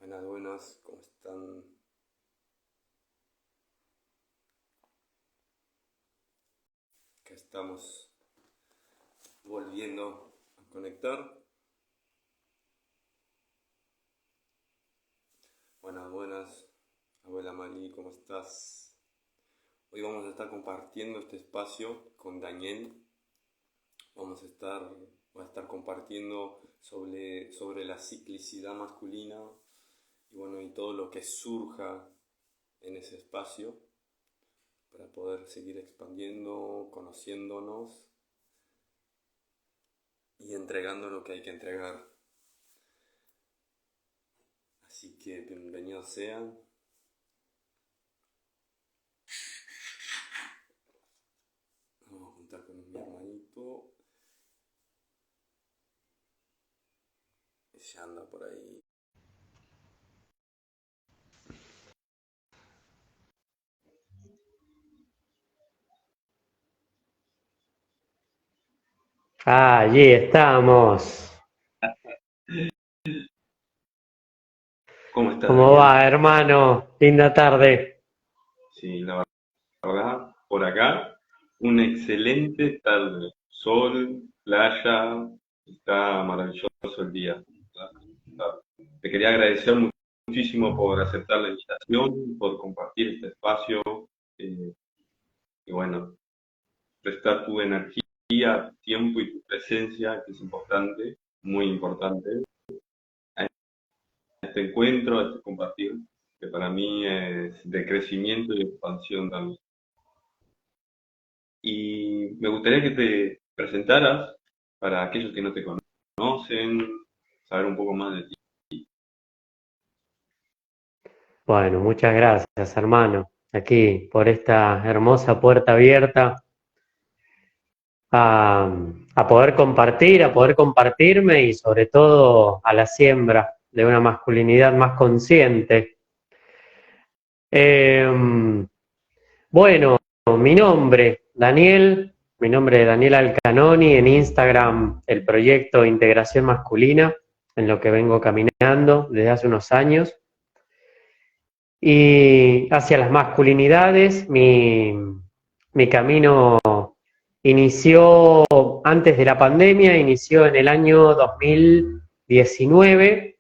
Buenas, buenas, ¿cómo están? Acá estamos volviendo a conectar. Buenas, buenas, abuela Mali, ¿cómo estás? Hoy vamos a estar compartiendo este espacio con Daniel. Vamos a estar, voy a estar compartiendo sobre la ciclicidad masculina y bueno, y todo lo que surja en ese espacio para poder seguir expandiendo, conociéndonos y entregando lo que hay que entregar. Así que bienvenidos sean. Vamos a juntar con mi hermanito. Ella anda por ahí. Allí estamos. ¿Cómo está ¿Cómo Daniel? va, hermano? Linda tarde. Sí, la verdad, por acá, una excelente tarde. Sol, playa, está maravilloso el día. Te quería agradecer muchísimo por aceptar la invitación, por compartir este espacio eh, y bueno, prestar tu energía, tiempo y tu presencia, que es importante, muy importante, a este encuentro, a este compartir, que para mí es de crecimiento y expansión también. Y me gustaría que te presentaras para aquellos que no te conocen, saber un poco más de ti. Bueno, muchas gracias, hermano. Aquí, por esta hermosa puerta abierta a, a poder compartir, a poder compartirme y sobre todo a la siembra de una masculinidad más consciente. Eh, bueno, mi nombre es Daniel Alcanoni, en Instagram el proyecto Integración Masculina, en lo que vengo caminando desde hace unos años. Y hacia las masculinidades, mi camino inició antes de la pandemia, inició en el año 2019,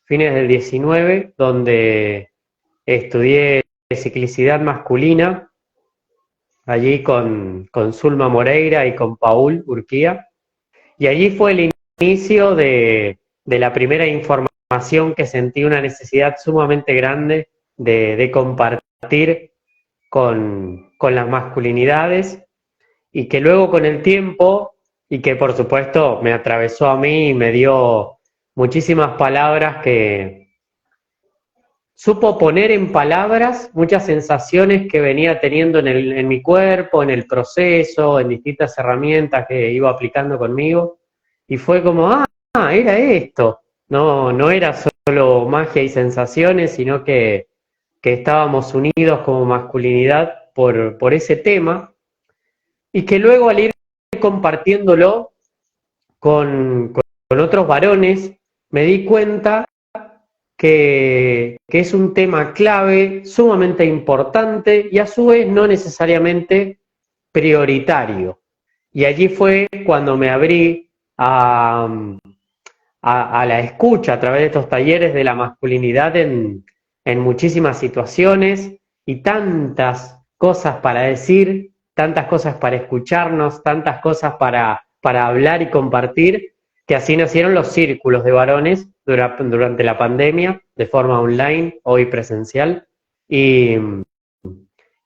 fines del 19, donde estudié ciclicidad masculina, allí con Zulma Moreira y con Paul Urquía. Y allí fue el inicio de la primera información que sentí una necesidad sumamente grande de compartir con las masculinidades y que luego con el tiempo y que por supuesto me atravesó a mí y me dio muchísimas palabras que supo poner en palabras muchas sensaciones que venía teniendo en mi cuerpo, en el proceso, en distintas herramientas que iba aplicando conmigo. Y fue como, era esto. No, no era solo magia y sensaciones, sino que estábamos unidos como masculinidad por ese tema. Y que luego al ir compartiéndolo con otros varones, me di cuenta que es un tema clave, sumamente importante y a su vez no necesariamente prioritario. Y allí fue cuando me abrí a la escucha a través de estos talleres de la masculinidad en muchísimas situaciones y tantas cosas para decir, tantas cosas para escucharnos, tantas cosas para hablar y compartir, que así nacieron los círculos de varones durante la pandemia, de forma online, hoy presencial, y,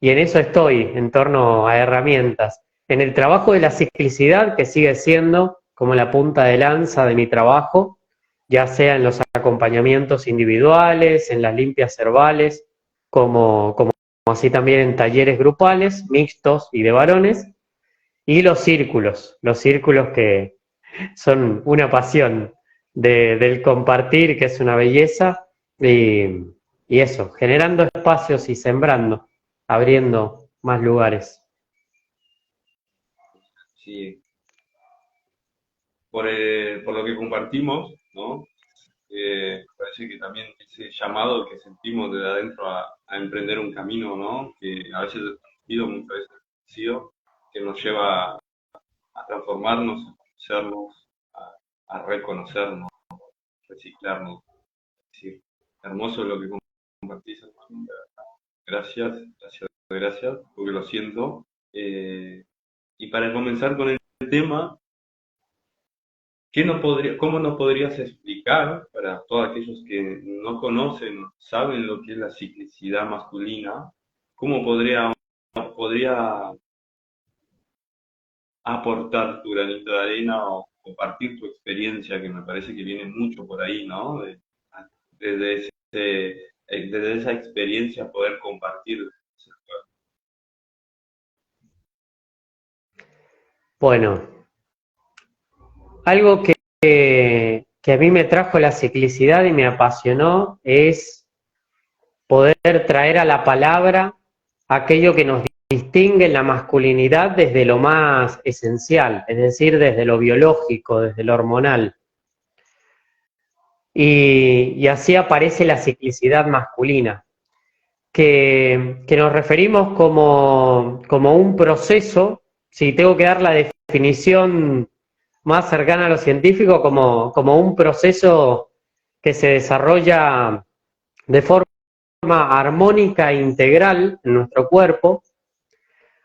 y en eso estoy, en torno a herramientas. En el trabajo de la ciclicidad, que sigue siendo como la punta de lanza de mi trabajo, ya sea en los acompañamientos individuales, en las limpias herbales, como así también en talleres grupales, mixtos y de varones, y los círculos que son una pasión del compartir, que es una belleza, y, y eso, generando espacios y sembrando, abriendo más lugares. Sí, por lo que compartimos, ¿no? Me parece parece que también ese llamado que sentimos desde adentro a emprender un camino, ¿no? Que a veces es conocido, muchas veces es desconocido, que nos lleva a transformarnos, a conocernos, a reconocernos, reciclarnos. Es decir, hermoso lo que compartís, hermano. Gracias, gracias, gracias, porque lo siento. Y para comenzar con el tema, ¿cómo nos podrías explicar, para todos aquellos que no conocen, saben lo que es la ciclicidad masculina, cómo podría aportar tu granito de arena o compartir tu experiencia, que me parece que viene mucho por ahí, ¿no? Desde desde esa experiencia poder compartir. Bueno, algo que a mí me trajo la ciclicidad y me apasionó es poder traer a la palabra aquello que nos distingue en la masculinidad desde lo más esencial, es decir, desde lo biológico, desde lo hormonal. Y así aparece la ciclicidad masculina, que nos referimos como un proceso, si tengo que dar la definición más cercana a lo científico, como un proceso que se desarrolla de forma armónica e integral en nuestro cuerpo.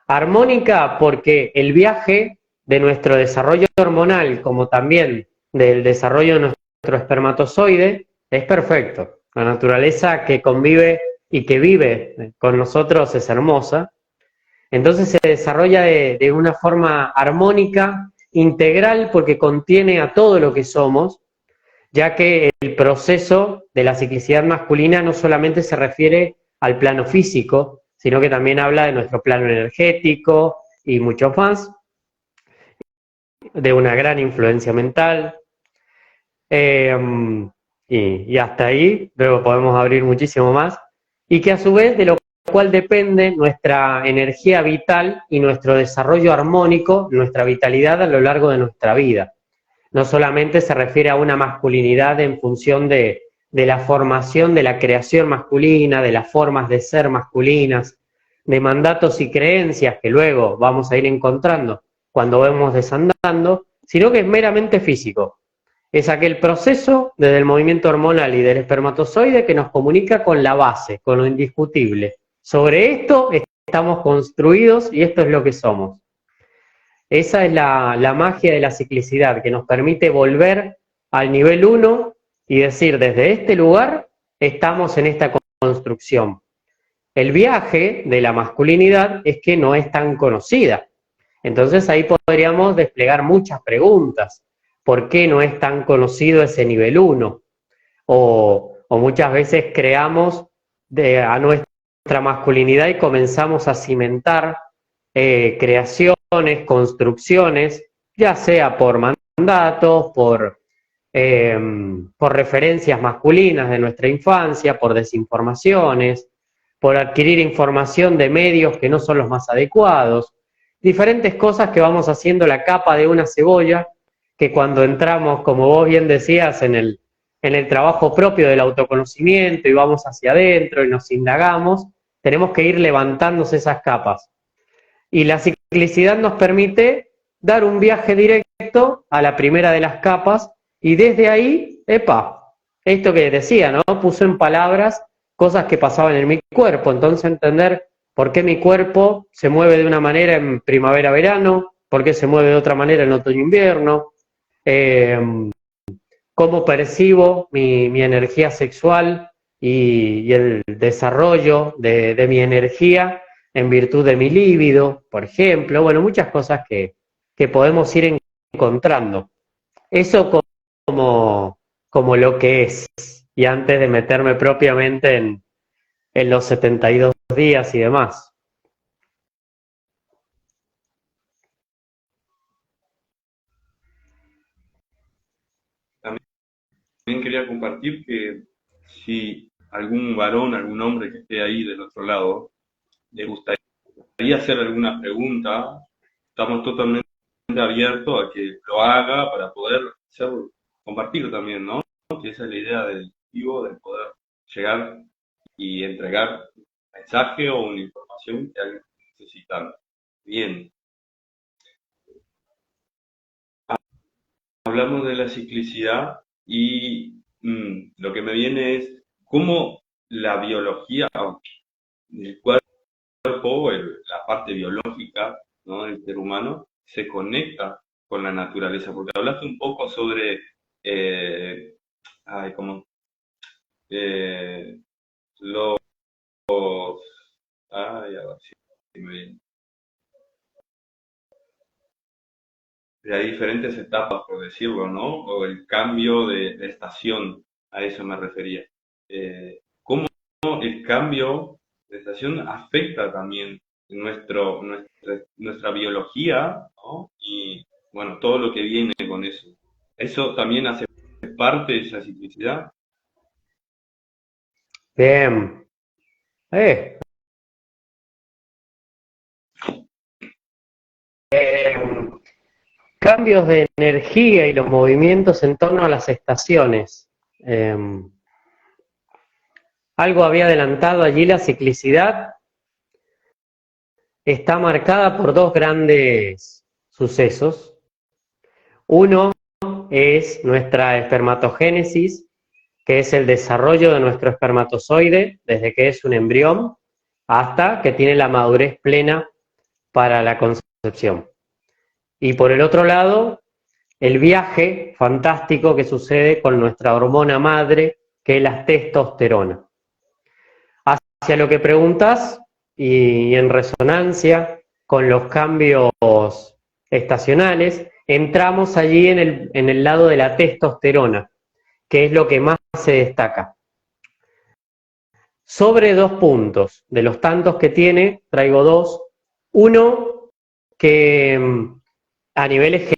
Armónica porque el viaje de nuestro desarrollo hormonal, como también del desarrollo de nuestro espermatozoide, es perfecto. La naturaleza que convive y que vive con nosotros es hermosa. Entonces se desarrolla de una forma armónica, integral, porque contiene a todo lo que somos, ya que el proceso de la ciclicidad masculina no solamente se refiere al plano físico, sino que también habla de nuestro plano energético y mucho más, de una gran influencia mental, eh, y hasta ahí, luego podemos abrir muchísimo más, y que a su vez de lo cual depende nuestra energía vital y nuestro desarrollo armónico, nuestra vitalidad a lo largo de nuestra vida. No solamente se refiere a una masculinidad en función de la formación de la creación masculina, de las formas de ser masculinas, de mandatos y creencias que luego vamos a ir encontrando cuando vamos desandando, sino que es meramente físico. Es aquel proceso desde el movimiento hormonal y del espermatozoide que nos comunica con la base, con lo indiscutible. Sobre esto estamos construidos y esto es lo que somos. Esa es la magia de la ciclicidad, que nos permite volver al nivel 1 y decir, desde este lugar estamos en esta construcción. El viaje de la masculinidad es que no es tan conocida. Entonces ahí podríamos desplegar muchas preguntas. ¿Por qué no es tan conocido ese nivel 1? O muchas veces creamos a nuestra masculinidad y comenzamos a cimentar creaciones, construcciones, ya sea por mandatos, por referencias masculinas de nuestra infancia, por desinformaciones, por adquirir información de medios que no son los más adecuados, diferentes cosas que vamos haciendo la capa de una cebolla, que cuando entramos, como vos bien decías, en el trabajo propio del autoconocimiento y vamos hacia adentro y nos indagamos, tenemos que ir levantándose esas capas. Y la ciclicidad nos permite dar un viaje directo a la primera de las capas y desde ahí, esto que decía, ¿no? Puso en palabras cosas que pasaban en mi cuerpo, entonces entender por qué mi cuerpo se mueve de una manera en primavera-verano, por qué se mueve de otra manera en otoño-invierno, cómo percibo mi energía sexual y el desarrollo de mi energía en virtud de mi líbido, por ejemplo, bueno, muchas cosas que podemos ir encontrando. Eso como lo que es, y antes de meterme propiamente en los 72 días y demás. También quería compartir que si algún varón, algún hombre que esté ahí del otro lado, le gustaría hacer alguna pregunta, estamos totalmente abiertos a que lo haga para poder compartir también, ¿no? Que esa es la idea objetivo de poder llegar y entregar un mensaje o una información que alguien necesita. Bien, hablamos de la ciclicidad y lo que me viene es cómo la biología del cuerpo, la parte biológica, ¿no?, del ser humano, se conecta con la naturaleza. Porque hablaste un poco sobre, eh, ay, ¿cómo? Eh, los, ay, a ver si me viene. Hay diferentes etapas, por decirlo, ¿no? O el cambio de estación, a eso me refería. ¿Cómo el cambio de estación afecta también nuestra biología, ¿no? Y bueno, todo lo que viene con eso. Eso también hace parte de esa ciclicidad. Bien. Eh, em, Cambios de energía y los movimientos en torno a las estaciones. Algo había adelantado allí, la ciclicidad está marcada por dos grandes sucesos. Uno es nuestra espermatogénesis, que es el desarrollo de nuestro espermatozoide desde que es un embrión hasta que tiene la madurez plena para la concepción. Y por el otro lado, el viaje fantástico que sucede con nuestra hormona madre, que es la testosterona. Hacia lo que preguntas, y en resonancia con los cambios estacionales, entramos allí en el lado de la testosterona, que es lo que más se destaca. Sobre dos puntos, de los tantos que tiene, traigo dos. Uno, que a niveles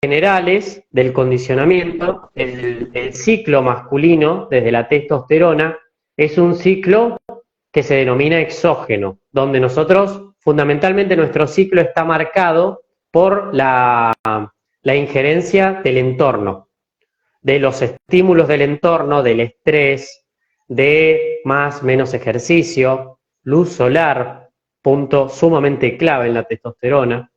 generales del condicionamiento, el ciclo masculino desde la testosterona es un ciclo que se denomina exógeno, donde nosotros, fundamentalmente nuestro ciclo está marcado por la injerencia del entorno, de los estímulos del entorno, del estrés, de más, menos ejercicio, luz solar, punto sumamente clave en la testosterona,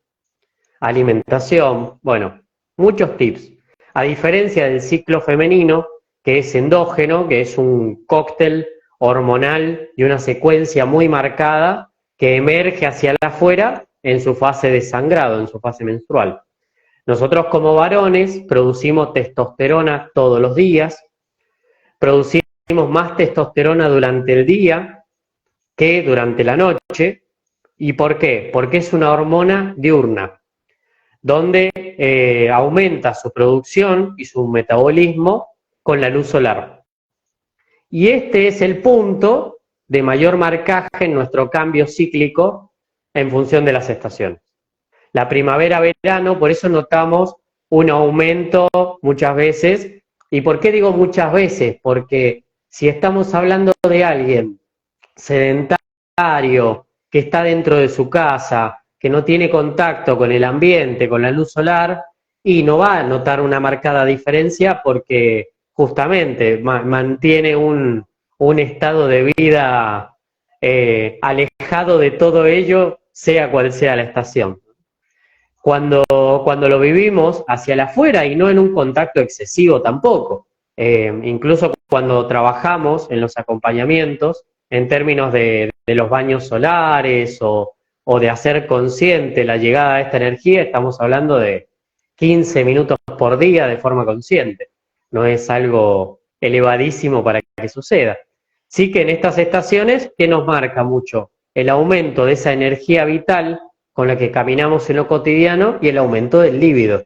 alimentación, bueno, muchos tips. A diferencia del ciclo femenino, que es endógeno, que es un cóctel hormonal y una secuencia muy marcada que emerge hacia afuera en su fase de sangrado, en su fase menstrual. Nosotros como varones producimos testosterona todos los días, producimos más testosterona durante el día que durante la noche. ¿Y por qué? Porque es una hormona diurna, donde aumenta su producción y su metabolismo con la luz solar. Y este es el punto de mayor marcaje en nuestro cambio cíclico en función de las estaciones. La primavera-verano, por eso notamos un aumento muchas veces. ¿Y por qué digo muchas veces? Porque si estamos hablando de alguien sedentario, que está dentro de su casa, que no tiene contacto con el ambiente, con la luz solar, y no va a notar una marcada diferencia porque justamente mantiene un estado de vida alejado de todo ello, sea cual sea la estación. Cuando lo vivimos hacia el afuera y no en un contacto excesivo tampoco, incluso cuando trabajamos en los acompañamientos, en términos de los baños solares o de hacer consciente la llegada de esta energía, estamos hablando de 15 minutos por día de forma consciente. No es algo elevadísimo para que suceda. Sí que en estas estaciones, ¿qué nos marca mucho? El aumento de esa energía vital con la que caminamos en lo cotidiano y el aumento del líbido,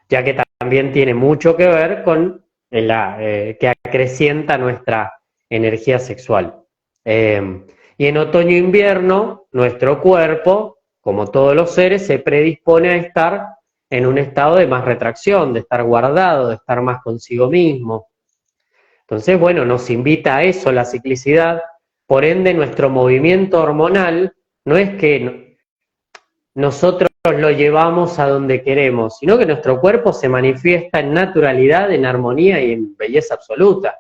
ya que también tiene mucho que ver con que acrecienta nuestra energía sexual. Y en otoño-invierno, nuestro cuerpo, como todos los seres, se predispone a estar en un estado de más retracción, de estar guardado, de estar más consigo mismo. Entonces, bueno, nos invita a eso la ciclicidad, por ende nuestro movimiento hormonal no es que nosotros lo llevamos a donde queremos, sino que nuestro cuerpo se manifiesta en naturalidad, en armonía y en belleza absoluta.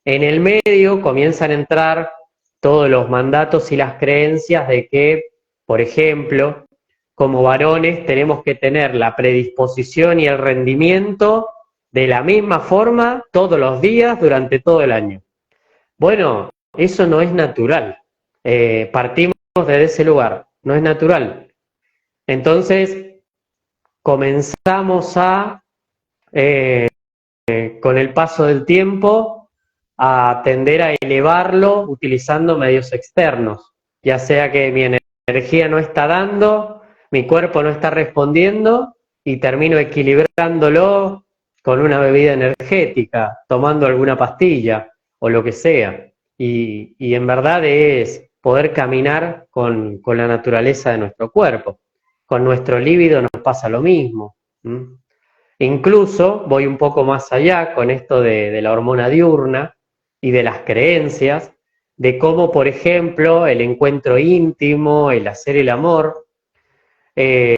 En el medio comienzan a entrar todos los mandatos y las creencias de que, por ejemplo, como varones tenemos que tener la predisposición y el rendimiento de la misma forma todos los días durante todo el año. Bueno, eso no es natural. Partimos desde ese lugar, no es natural. Entonces, comenzamos a, con el paso del tiempo, a tender a elevarlo utilizando medios externos, ya sea que mi energía no está dando, mi cuerpo no está respondiendo y termino equilibrándolo con una bebida energética, tomando alguna pastilla o lo que sea. Y en verdad es poder caminar con la naturaleza de nuestro cuerpo. Con nuestro líbido nos pasa lo mismo. ¿Mm? Incluso voy un poco más allá con esto de la hormona diurna y de las creencias, de cómo, por ejemplo, el encuentro íntimo, el hacer el amor, eh,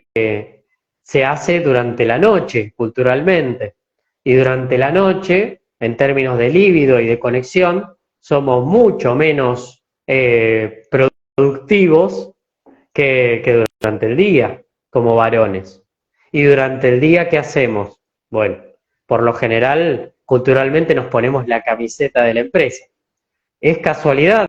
se hace durante la noche, culturalmente. Y durante la noche, en términos de líbido y de conexión, somos mucho menos productivos que durante el día, como varones. Y durante el día, ¿qué hacemos? Bueno, por lo general, culturalmente nos ponemos la camiseta de la empresa. ¿Es casualidad?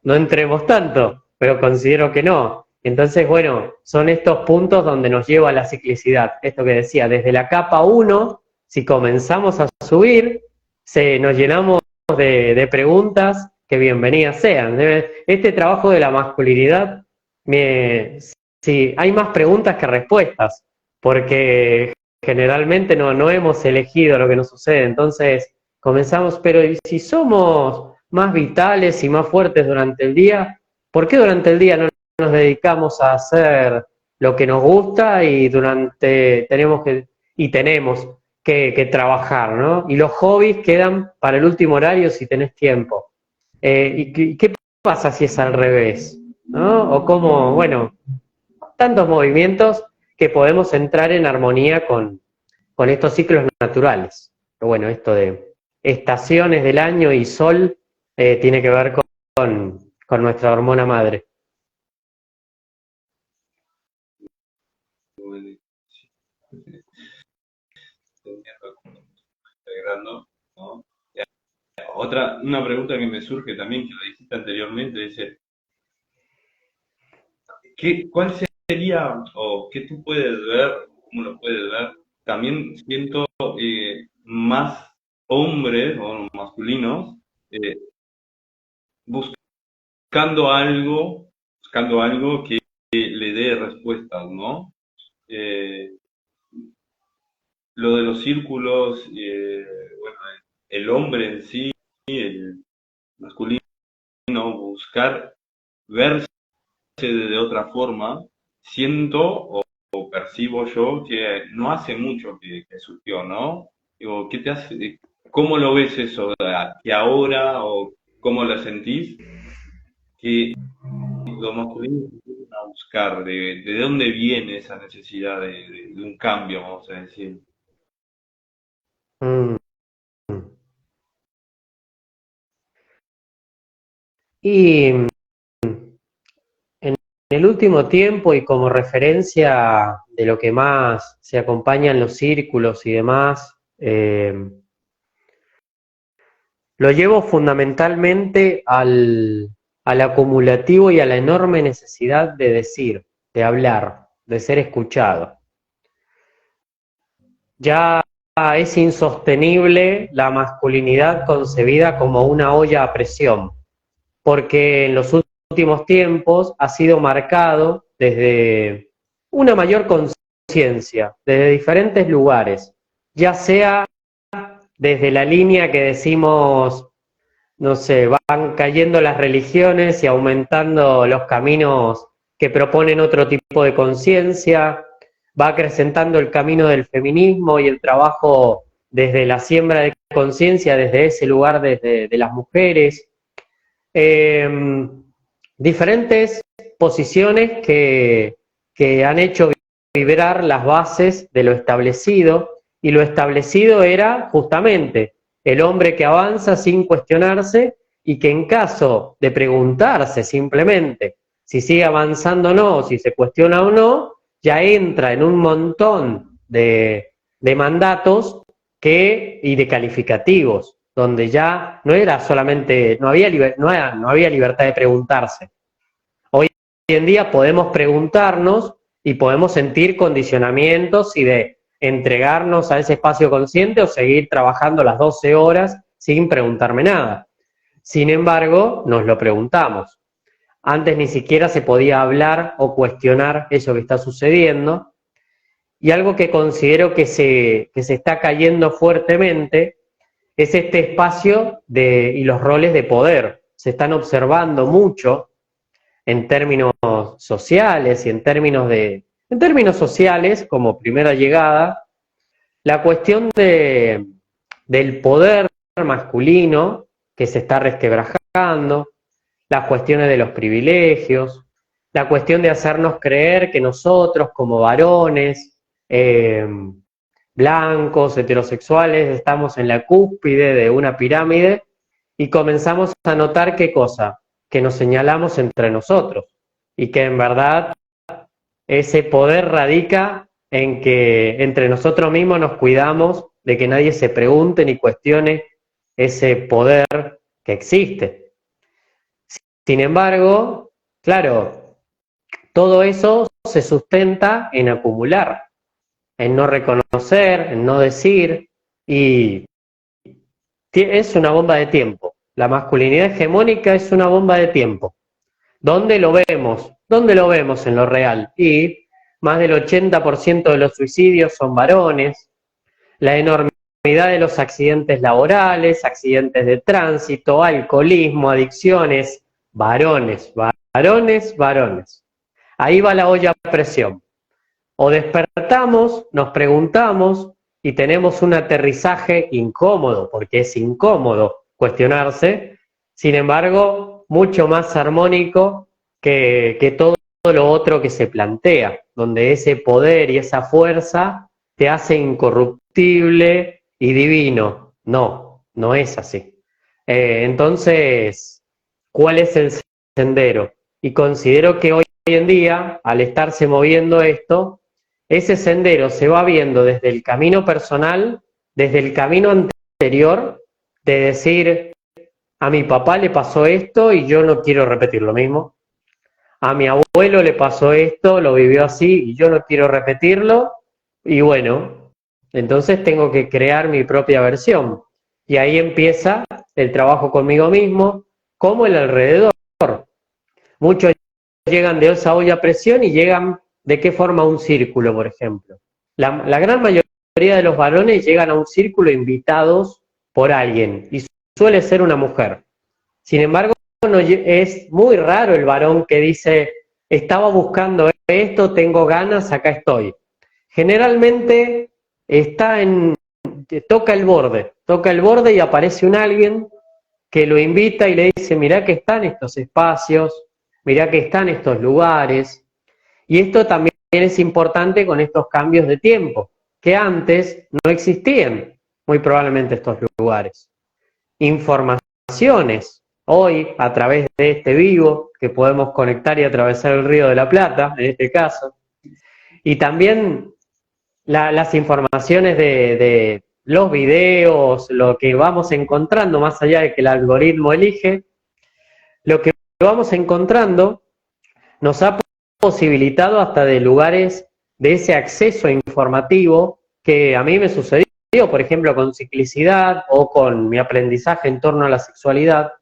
No entremos tanto, pero considero que no. Entonces, bueno, son estos puntos donde nos lleva la ciclicidad. Esto que decía, desde la capa 1, si comenzamos a subir, nos llenamos de preguntas que bienvenidas sean. Este trabajo de la masculinidad, sí, hay más preguntas que respuestas, porque generalmente no hemos elegido lo que nos sucede. Entonces, comenzamos, pero si somos más vitales y más fuertes durante el día, ¿por qué durante el día no nos dedicamos a hacer lo que nos gusta y tenemos que trabajar, ¿no? Y los hobbies quedan para el último horario si tenés tiempo. ¿Y qué pasa si es al revés? ¿No? O como, bueno, tantos movimientos que podemos entrar en armonía con estos ciclos naturales. Pero bueno, esto de estaciones del año y sol tiene que ver con nuestra hormona madre. ¿No? Una pregunta que me surge también, que lo dijiste anteriormente, dice, ¿cuál sería, o qué tú puedes ver, cómo lo puedes ver? También siento más hombres o masculinos eh, buscando algo que le dé respuestas, ¿no? Eh, lo de los círculos, bueno, el hombre en sí, el masculino, buscar verse de otra forma, siento o percibo yo que no hace mucho que surgió, ¿no? Digo, ¿qué te hace? ¿Cómo lo ves eso? ¿Que ahora o cómo lo sentís? Que los masculinos empiezan a buscar de dónde viene esa necesidad de un cambio, vamos a decir. Mm. Y en el último tiempo y como referencia de lo que más se acompaña en los círculos y demás, lo llevo fundamentalmente al acumulativo y a la enorme necesidad de decir, de hablar, de ser escuchado. Ya es insostenible la masculinidad concebida como una olla a presión, porque en los últimos tiempos ha sido marcado desde una mayor conciencia, desde diferentes lugares, ya sea desde la línea que decimos, no sé, van cayendo las religiones y aumentando los caminos que proponen otro tipo de conciencia, va acrecentando el camino del feminismo y el trabajo desde la siembra de conciencia, desde ese lugar, desde de las mujeres. Diferentes posiciones que han hecho vibrar las bases de lo establecido, y lo establecido era justamente el hombre que avanza sin cuestionarse y que en caso de preguntarse simplemente si sigue avanzando o no, si se cuestiona o no, ya entra en un montón de mandatos y de calificativos, donde ya no era solamente, no había libertad de preguntarse. Hoy en día podemos preguntarnos y podemos sentir condicionamientos y de entregarnos a ese espacio consciente o seguir trabajando las 12 horas sin preguntarme nada. Sin embargo, nos lo preguntamos. Antes ni siquiera se podía hablar o cuestionar eso que está sucediendo. Y algo que considero que se está cayendo fuertemente es este espacio y los roles de poder. Se están observando mucho en términos sociales y en términos sociales, como primera llegada, la cuestión del poder masculino que se está resquebrajando, las cuestiones de los privilegios, la cuestión de hacernos creer que nosotros como varones, blancos, heterosexuales, estamos en la cúspide de una pirámide y comenzamos a notar qué cosa, que nos señalamos entre nosotros y que en verdad ese poder radica en que entre nosotros mismos nos cuidamos de que nadie se pregunte ni cuestione ese poder que existe. Sin embargo, claro, todo eso se sustenta en acumular, en no reconocer, en no decir, y es una bomba de tiempo. La masculinidad hegemónica es una bomba de tiempo. ¿Dónde lo vemos? ¿Dónde lo vemos en lo real? Y más del 80% de los suicidios son varones, la enormidad de los accidentes laborales, accidentes de tránsito, alcoholismo, adicciones, varones, varones, varones. Ahí va la olla a presión. O despertamos, nos preguntamos y tenemos un aterrizaje incómodo, porque es incómodo cuestionarse, sin embargo, mucho más armónico que todo lo otro que se plantea, donde ese poder y esa fuerza te hace incorruptible y divino. No, no es así. Entonces, ¿cuál es el sendero? Y considero que hoy en día, al estarse moviendo esto, ese sendero se va viendo desde el camino personal, desde el camino anterior, de decir, a mi papá le pasó esto y yo no quiero repetir lo mismo. A mi abuelo le pasó esto, lo vivió así y yo no quiero repetirlo. Y bueno, entonces tengo que crear mi propia versión. Y ahí empieza el trabajo conmigo mismo, como el alrededor. Muchos llegan de esa olla a presión y llegan de qué forma a un círculo, por ejemplo. La gran mayoría de los varones llegan a un círculo invitados por alguien y suele ser una mujer. Sin embargo, no, es muy raro el varón que dice, estaba buscando esto, tengo ganas, acá estoy. Generalmente toca el borde y aparece un alguien que lo invita y le dice, mirá que están estos espacios, mirá que están estos lugares. Y esto también es importante con estos cambios de tiempo, que antes no existían muy probablemente estos lugares. Informaciones, hoy a través de este vivo, que podemos conectar y atravesar el Río de la Plata, en este caso, y también las informaciones de los videos, lo que vamos encontrando, más allá de que el algoritmo elige, lo que vamos encontrando nos ha posibilitado hasta de lugares de ese acceso informativo que a mí me sucedió, por ejemplo, con ciclicidad o con mi aprendizaje en torno a la sexualidad,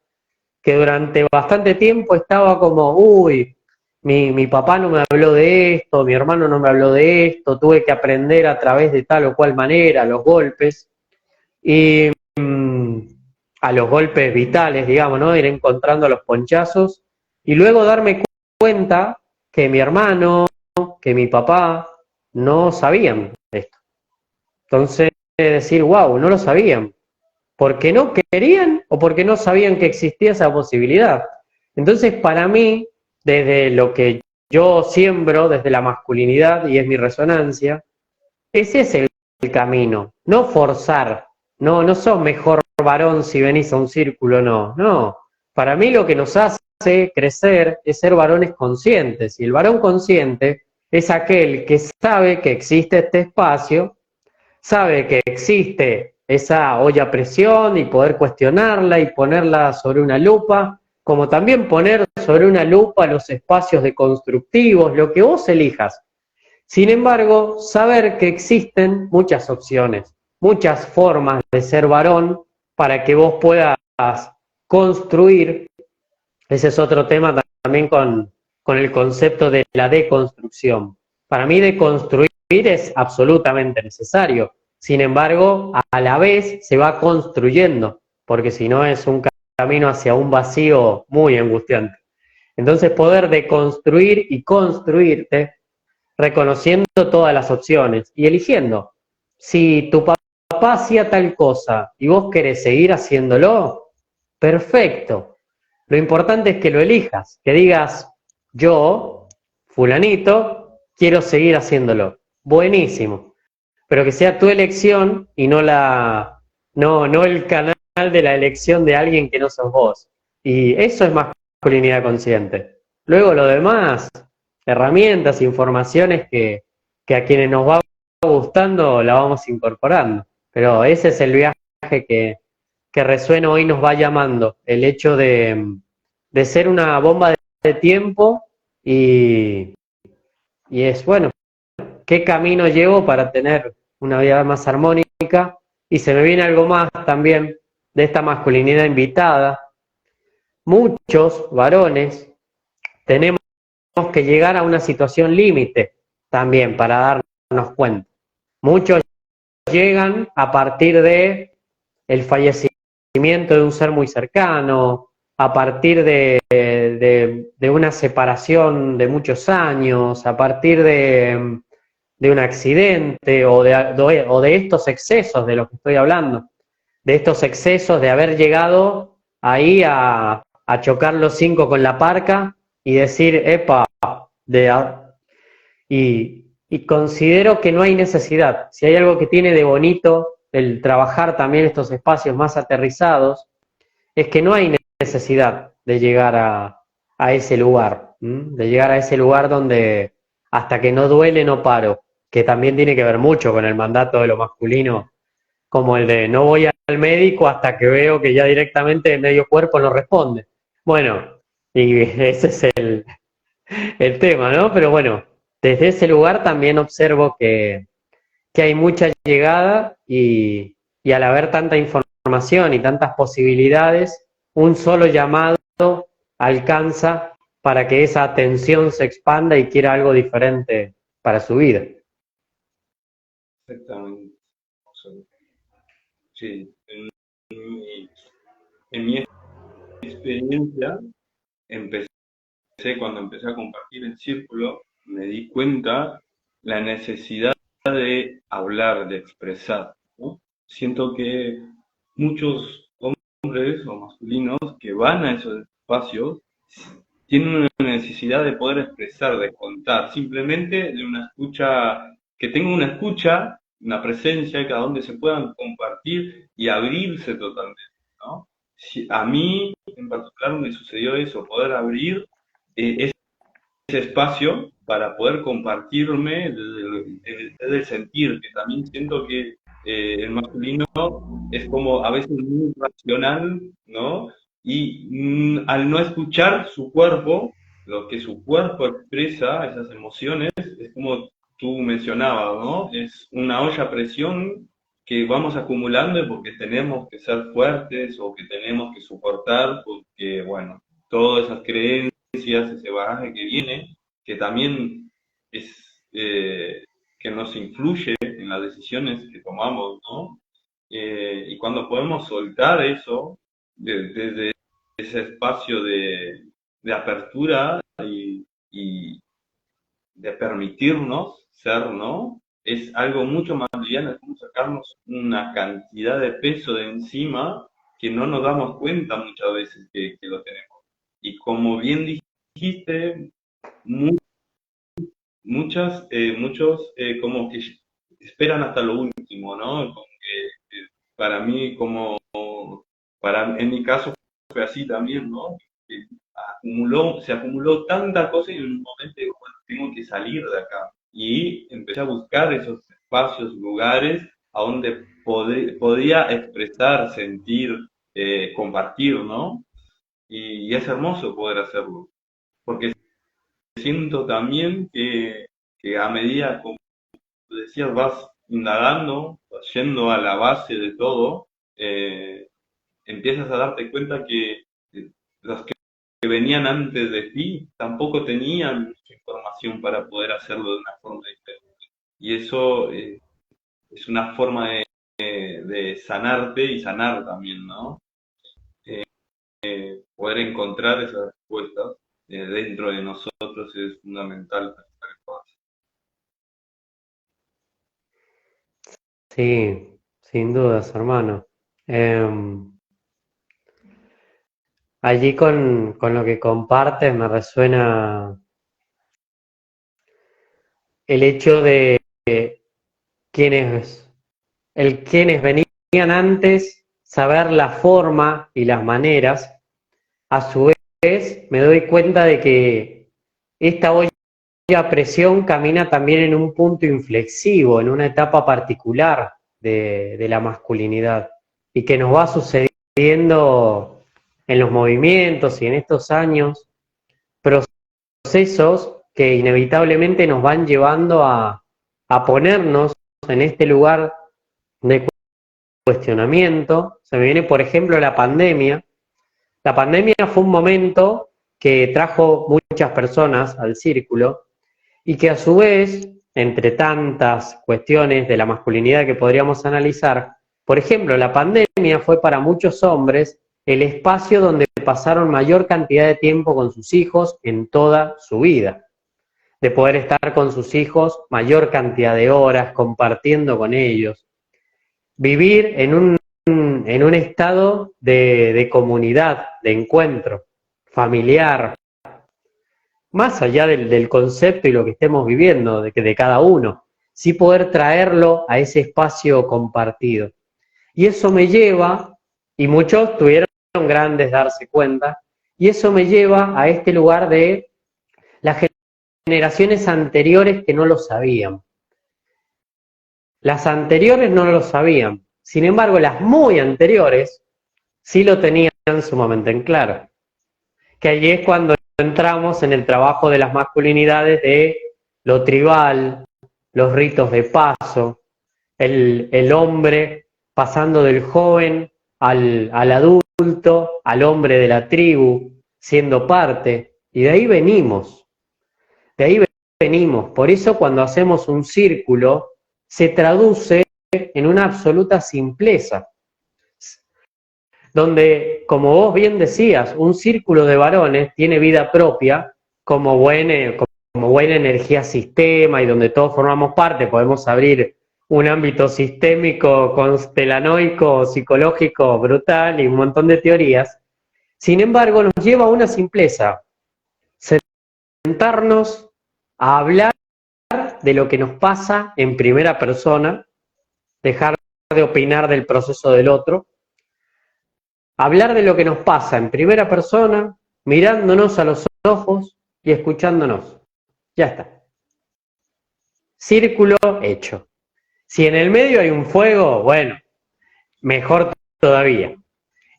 que durante bastante tiempo estaba como, uy, mi papá no me habló de esto, mi hermano no me habló de esto, tuve que aprender a través de tal o cual manera, los golpes, y a los golpes vitales, digamos, ¿no? Ir encontrando los ponchazos, y luego darme cuenta que mi hermano, que mi papá, no sabían esto. Entonces, decir, wow, no lo sabían. ¿Porque no querían o porque no sabían que existía esa posibilidad? Entonces, para mí, desde lo que yo siembro, desde la masculinidad, y es mi resonancia, ese es el camino, no forzar No, no sos mejor varón si venís a un círculo, no. No. Para mí lo que nos hace crecer es ser varones conscientes. Y el varón consciente es aquel que sabe que existe este espacio, sabe que existe esa olla a presión y poder cuestionarla y ponerla sobre una lupa, como también poner sobre una lupa los espacios deconstructivos, lo que vos elijas. Sin embargo, saber que existen muchas opciones, muchas formas de ser varón para que vos puedas construir, ese es otro tema también con el concepto de la deconstrucción. Para mí deconstruir es absolutamente necesario, sin embargo, a la vez se va construyendo, porque si no es un camino hacia un vacío muy angustiante. Entonces poder deconstruir y construirte reconociendo todas las opciones y eligiendo. Si tu papá hacía tal cosa y vos querés seguir haciéndolo, perfecto. Lo importante es que lo elijas, que digas, yo, fulanito, quiero seguir haciéndolo. Buenísimo. Pero que sea tu elección y no el canal de la elección de alguien que no sos vos. Y eso es masculinidad consciente. Luego lo demás, herramientas, informaciones que a quienes nos va gustando la vamos incorporando. Pero ese es el viaje que Resueno hoy nos va llamando, el hecho de ser una bomba de tiempo y, y es, bueno, ¿qué camino llevo para tener una vida más armónica? Y se me viene algo más también de esta masculinidad invitada. Muchos varones tenemos que llegar a una situación límite también para darnos cuenta. Muchos llegan a partir de el fallecimiento de un ser muy cercano, a partir de una separación de muchos años, a partir de un accidente o de estos excesos de los que estoy hablando, de estos excesos de haber llegado ahí a chocar los cinco con la parca y decir, epa, y considero que no hay necesidad. Si hay algo que tiene de bonito el trabajar también estos espacios más aterrizados, es que no hay necesidad de llegar a ese lugar, de llegar a ese lugar donde hasta que no duele no paro, que también tiene que ver mucho con el mandato de lo masculino, como el de no voy al médico hasta que veo que ya directamente el medio cuerpo no responde. Bueno, y ese es el tema, ¿no? Pero bueno, desde ese lugar también observo que hay mucha llegada y al haber tanta información y tantas posibilidades, un solo llamado alcanza para que esa atención se expanda y quiera algo diferente para su vida. Exactamente. Sí, en mi experiencia, empecé, cuando empecé a compartir el círculo, me di cuenta la necesidad de hablar, de expresar, ¿no? Siento que muchos hombres o masculinos que van a esos espacios tienen una necesidad de poder expresar, de contar, simplemente de una escucha, que tenga una escucha, una presencia, cada donde se puedan compartir y abrirse totalmente, ¿no? A mí en particular me sucedió eso, poder abrir ese espacio para poder compartirme desde el sentir, que también siento que el masculino es como a veces muy racional, ¿no? Y al no escuchar su cuerpo, lo que su cuerpo expresa, esas emociones, es como tú mencionabas, ¿no? Es una olla a presión que vamos acumulando porque tenemos que ser fuertes o que tenemos que soportar, porque, bueno, todas esas creencias, ese bagaje que viene, que también es que nos influye en las decisiones que tomamos, ¿no? Y cuando podemos soltar eso desde ese espacio de apertura y de permitirnos ser, ¿no? Es algo mucho más liviano, es como sacarnos una cantidad de peso de encima que no nos damos cuenta muchas veces que lo tenemos. Y como bien dijiste, muchos como que esperan hasta lo último, ¿no? Como que para mí en mi caso fue así también, ¿no? Que se acumuló tanta cosa y en un momento digo, bueno, tengo que salir de acá. Y empecé a buscar esos espacios, lugares a donde podía expresar, sentir, compartir, ¿no? Y es hermoso poder hacerlo, porque siento también que a medida, como decías, vas indagando, vas yendo a la base de todo, eh, empiezas a darte cuenta que los que venían antes de ti tampoco tenían mucha información para poder hacerlo de una forma diferente. Y eso es una forma de sanarte y sanar también, ¿no? Poder encontrar esas respuestas dentro de nosotros es fundamental. Sí, sin dudas, hermano. Em, Allí con lo que compartes me resuena el hecho de quienes, quienes venían antes, saber la forma y las maneras. A su vez, me doy cuenta de que esta olla a presión camina también en un punto inflexivo, en una etapa particular de la masculinidad, y que nos va sucediendo en los movimientos y en estos años procesos que inevitablemente nos van llevando a ponernos en este lugar de cuestionamiento. Se me viene, por ejemplo, la pandemia. La pandemia fue un momento que trajo muchas personas al círculo y que a su vez, entre tantas cuestiones de la masculinidad que podríamos analizar, por ejemplo, la pandemia fue para muchos hombres el espacio donde pasaron mayor cantidad de tiempo con sus hijos en toda su vida, de poder estar con sus hijos mayor cantidad de horas, compartiendo con ellos, vivir en un estado de comunidad, de encuentro familiar, más allá del concepto y lo que estemos viviendo, de cada uno, sí poder traerlo a ese espacio compartido. Y eso me lleva, y muchos tuvieron grandes darse cuenta, y eso me lleva a este lugar de las generaciones anteriores que no lo sabían. Las anteriores no lo sabían, sin embargo las muy anteriores sí lo tenían sumamente en claro. Que allí es cuando entramos en el trabajo de las masculinidades, de lo tribal, los ritos de paso, el hombre pasando del joven al adulto, al hombre de la tribu, siendo parte, y de ahí venimos, de ahí venimos. Por eso cuando hacemos un círculo, se traduce en una absoluta simpleza, donde, como vos bien decías, un círculo de varones tiene vida propia como buena energía sistema y donde todos formamos parte, podemos abrir un ámbito sistémico, constelanoico, psicológico, brutal y un montón de teorías. Sin embargo, nos lleva a una simpleza, sentarnos a hablar de lo que nos pasa en primera persona, dejar de opinar del proceso del otro, hablar de lo que nos pasa en primera persona, mirándonos a los ojos y escuchándonos. Ya está. Círculo hecho. Si en el medio hay un fuego, bueno, mejor todavía.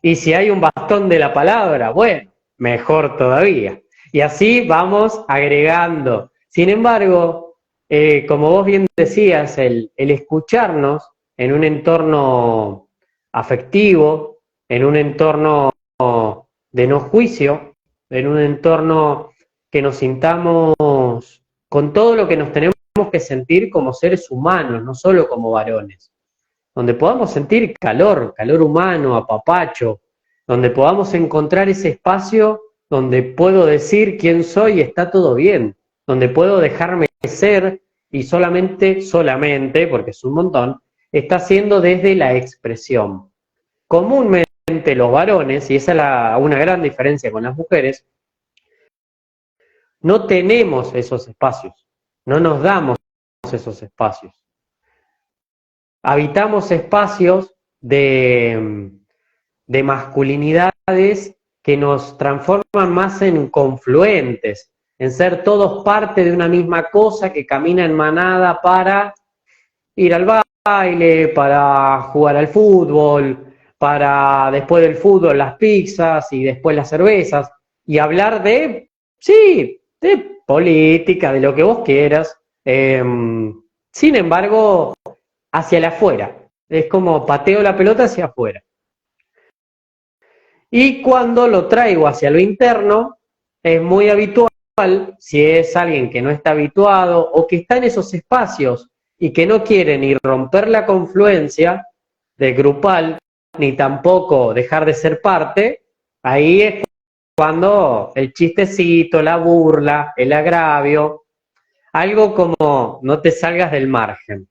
Y si hay un bastón de la palabra, bueno, mejor todavía. Y así vamos agregando. Sin embargo, como vos bien decías, el escucharnos en un entorno afectivo, en un entorno de no juicio, en un entorno que nos sintamos con todo lo que nos tenemos que sentir como seres humanos, no solo como varones, donde podamos sentir calor, calor humano, apapacho, donde podamos encontrar ese espacio donde puedo decir quién soy y está todo bien, donde puedo dejarme ser y solamente, porque es un montón, está siendo desde la expresión. Comúnmente los varones, y esa es una gran diferencia con las mujeres, no tenemos esos espacios, no nos damos esos espacios. Habitamos espacios de, de masculinidades que nos transforman más en confluentes, en ser todos parte de una misma cosa que camina en manada para ir al baile, para jugar al fútbol, para después del fútbol las pizzas y después las cervezas, y hablar de, sí, de política, de lo que vos quieras, sin embargo, hacia el afuera. Es como pateo la pelota hacia afuera. Y cuando lo traigo hacia lo interno, es muy habitual, si es alguien que no está habituado o que está en esos espacios y que no quiere ni romper la confluencia de grupal, ni tampoco dejar de ser parte, ahí es cuando el chistecito, la burla, el agravio, algo como no te salgas del margen.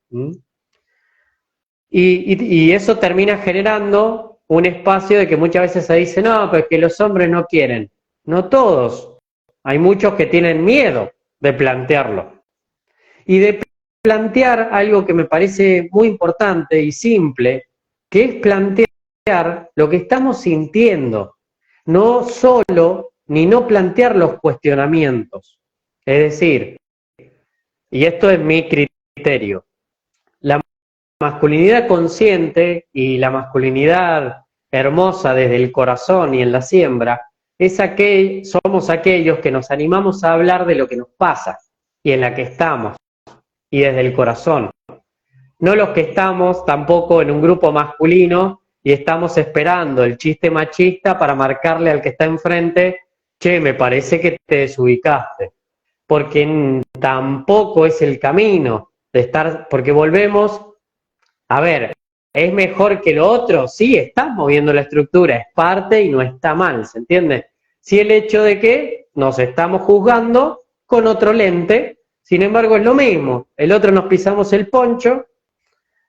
Y eso termina generando un espacio de que muchas veces se dice, no, pero es que los hombres no quieren. No todos. Hay muchos que tienen miedo de plantearlo. Y de plantear algo que me parece muy importante y simple, que es plantear lo que estamos sintiendo. No solo, ni no plantear los cuestionamientos. Es decir, y esto es mi criterio, la masculinidad consciente y la masculinidad hermosa desde el corazón y en la siembra, somos aquellos que nos animamos a hablar de lo que nos pasa y en la que estamos, y desde el corazón. No los que estamos tampoco en un grupo masculino y estamos esperando el chiste machista para marcarle al que está enfrente, che, me parece que te desubicaste. Porque tampoco es el camino de estar, porque volvemos. A ver, ¿es mejor que lo otro? Sí, estás moviendo la estructura, es parte y no está mal, ¿se entiende? Sí, el hecho de que nos estamos juzgando con otro lente, sin embargo es lo mismo, el otro nos pisamos el poncho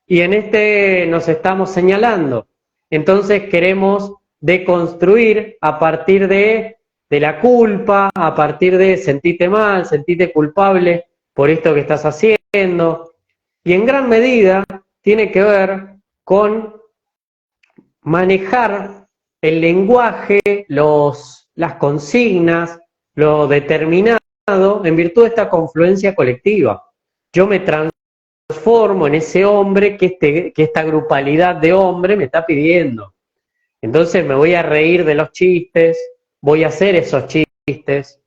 y en este nos estamos señalando. Entonces queremos deconstruir a partir de la culpa, a partir de sentirte mal, sentirte culpable por esto que estás haciendo, y en gran medida tiene que ver con manejar el lenguaje, las consignas, lo determinado en virtud de esta confluencia colectiva. Yo me transformo en ese hombre que esta grupalidad de hombres me está pidiendo. Entonces me voy a reír de los chistes, voy a hacer esos chistes.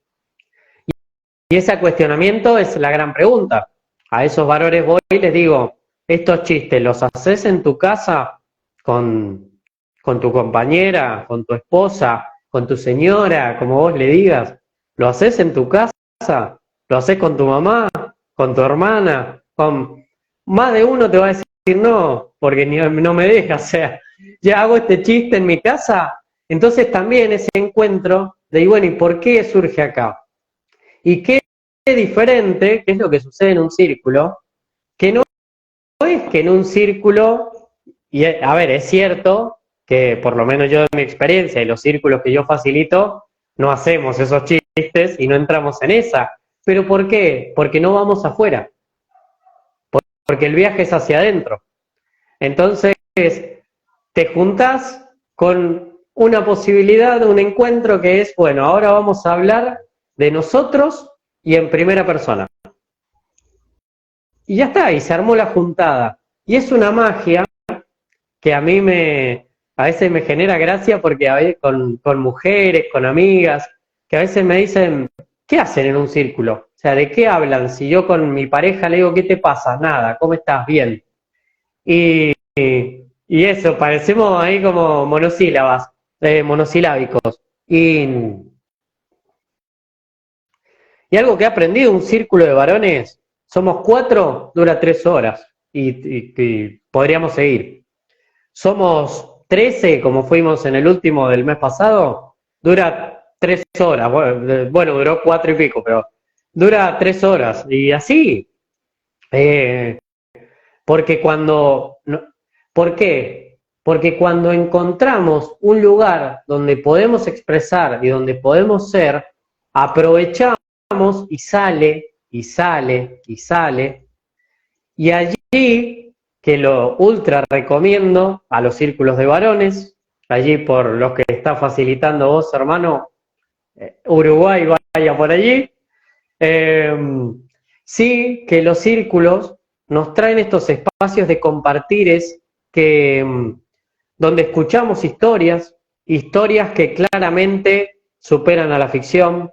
Y ese cuestionamiento es la gran pregunta. A esos varones voy y les digo, estos chistes, ¿los haces en tu casa con tu compañera, con tu esposa, con tu señora, como vos le digas? ¿Lo haces en tu casa? ¿Lo haces con tu mamá, con tu hermana? Más de uno te va a decir no, porque no me deja, o sea, ya hago este chiste en mi casa. Entonces también ese encuentro de, bueno, ¿y por qué surge acá? ¿Y qué diferente, qué es lo que sucede en un círculo? Que no es que en un círculo, y a ver, es cierto que por lo menos yo en mi experiencia y los círculos que yo facilito, no hacemos esos chistes y no entramos en esa. ¿Pero por qué? Porque no vamos afuera. Porque el viaje es hacia adentro. Entonces, te juntás con una posibilidad de un encuentro que es, bueno, ahora vamos a hablar de nosotros y en primera persona. Y ya está, y se armó la juntada. Y es una magia que a veces me genera gracia porque a veces con mujeres, con amigas, que a veces me dicen, ¿qué hacen en un círculo? O sea, ¿de qué hablan? Si yo con mi pareja le digo, ¿qué te pasa? Nada, ¿cómo estás? Bien. Y eso, parecemos ahí como monosilábicos. Y algo que he aprendido, un círculo de varones, somos 4, dura 3 horas y podríamos seguir. Somos 13, como fuimos en el último del mes pasado, dura 3 horas. Bueno, duró 4 y pico, pero dura 3 horas. Y así, porque ¿por qué? Porque cuando encontramos un lugar donde podemos expresar y donde podemos ser, aprovechamos y sale, y sale, y sale, y allí que lo ultra recomiendo a los círculos de varones, allí por los que está facilitando vos, hermano, Uruguay, vaya por allí. Sí, que los círculos nos traen estos espacios de compartires que, donde escuchamos historias, historias que claramente superan a la ficción,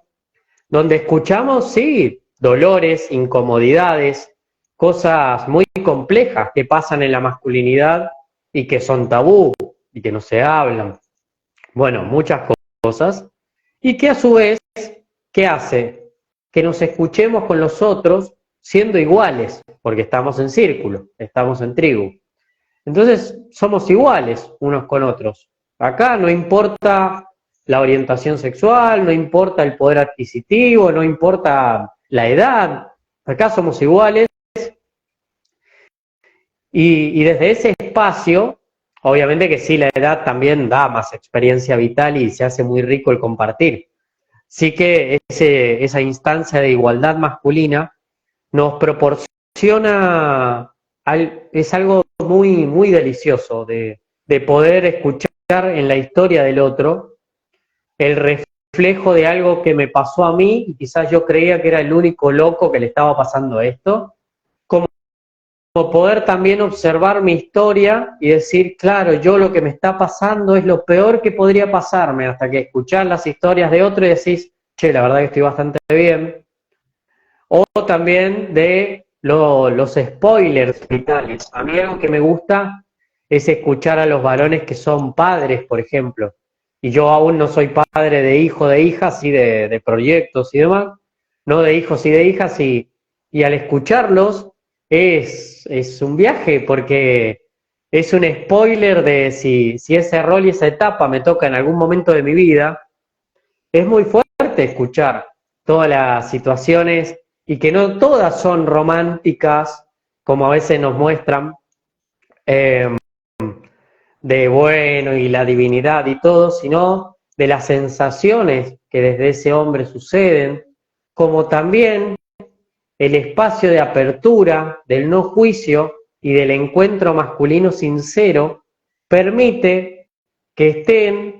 donde escuchamos, sí, dolores, incomodidades, cosas muy complejas que pasan en la masculinidad y que son tabú y que no se hablan. Bueno, muchas cosas. Y que a su vez, ¿qué hace? Que nos escuchemos con los otros siendo iguales, porque estamos en círculo, estamos en tribu. Entonces, somos iguales unos con otros. Acá no importa la orientación sexual, no importa el poder adquisitivo, no importa la edad. Acá somos iguales y desde ese espacio, obviamente que sí, la edad también da más experiencia vital y se hace muy rico el compartir. Sí que esa instancia de igualdad masculina nos proporciona, es algo muy, muy delicioso de poder escuchar en la historia del otro el reflejo de algo que me pasó a mí y quizás yo creía que era el único loco que le estaba pasando esto, como poder también observar mi historia y decir, claro, yo lo que me está pasando es lo peor que podría pasarme, hasta que escuchar las historias de otro y decís, che, la verdad que estoy bastante bien. O también de los spoilers vitales. A mí algo que me gusta es escuchar a los varones que son padres, por ejemplo. Y yo aún no soy padre de hijo, de hijas, y de proyectos y demás, no de hijos y de hijas, y al escucharlos es un viaje, porque es un spoiler de si ese rol y esa etapa me toca en algún momento de mi vida. Es muy fuerte escuchar todas las situaciones y que no todas son románticas, como a veces nos muestran, eh, de bueno y la divinidad y todo, sino de las sensaciones que desde ese hombre suceden, como también el espacio de apertura del no juicio y del encuentro masculino sincero permite que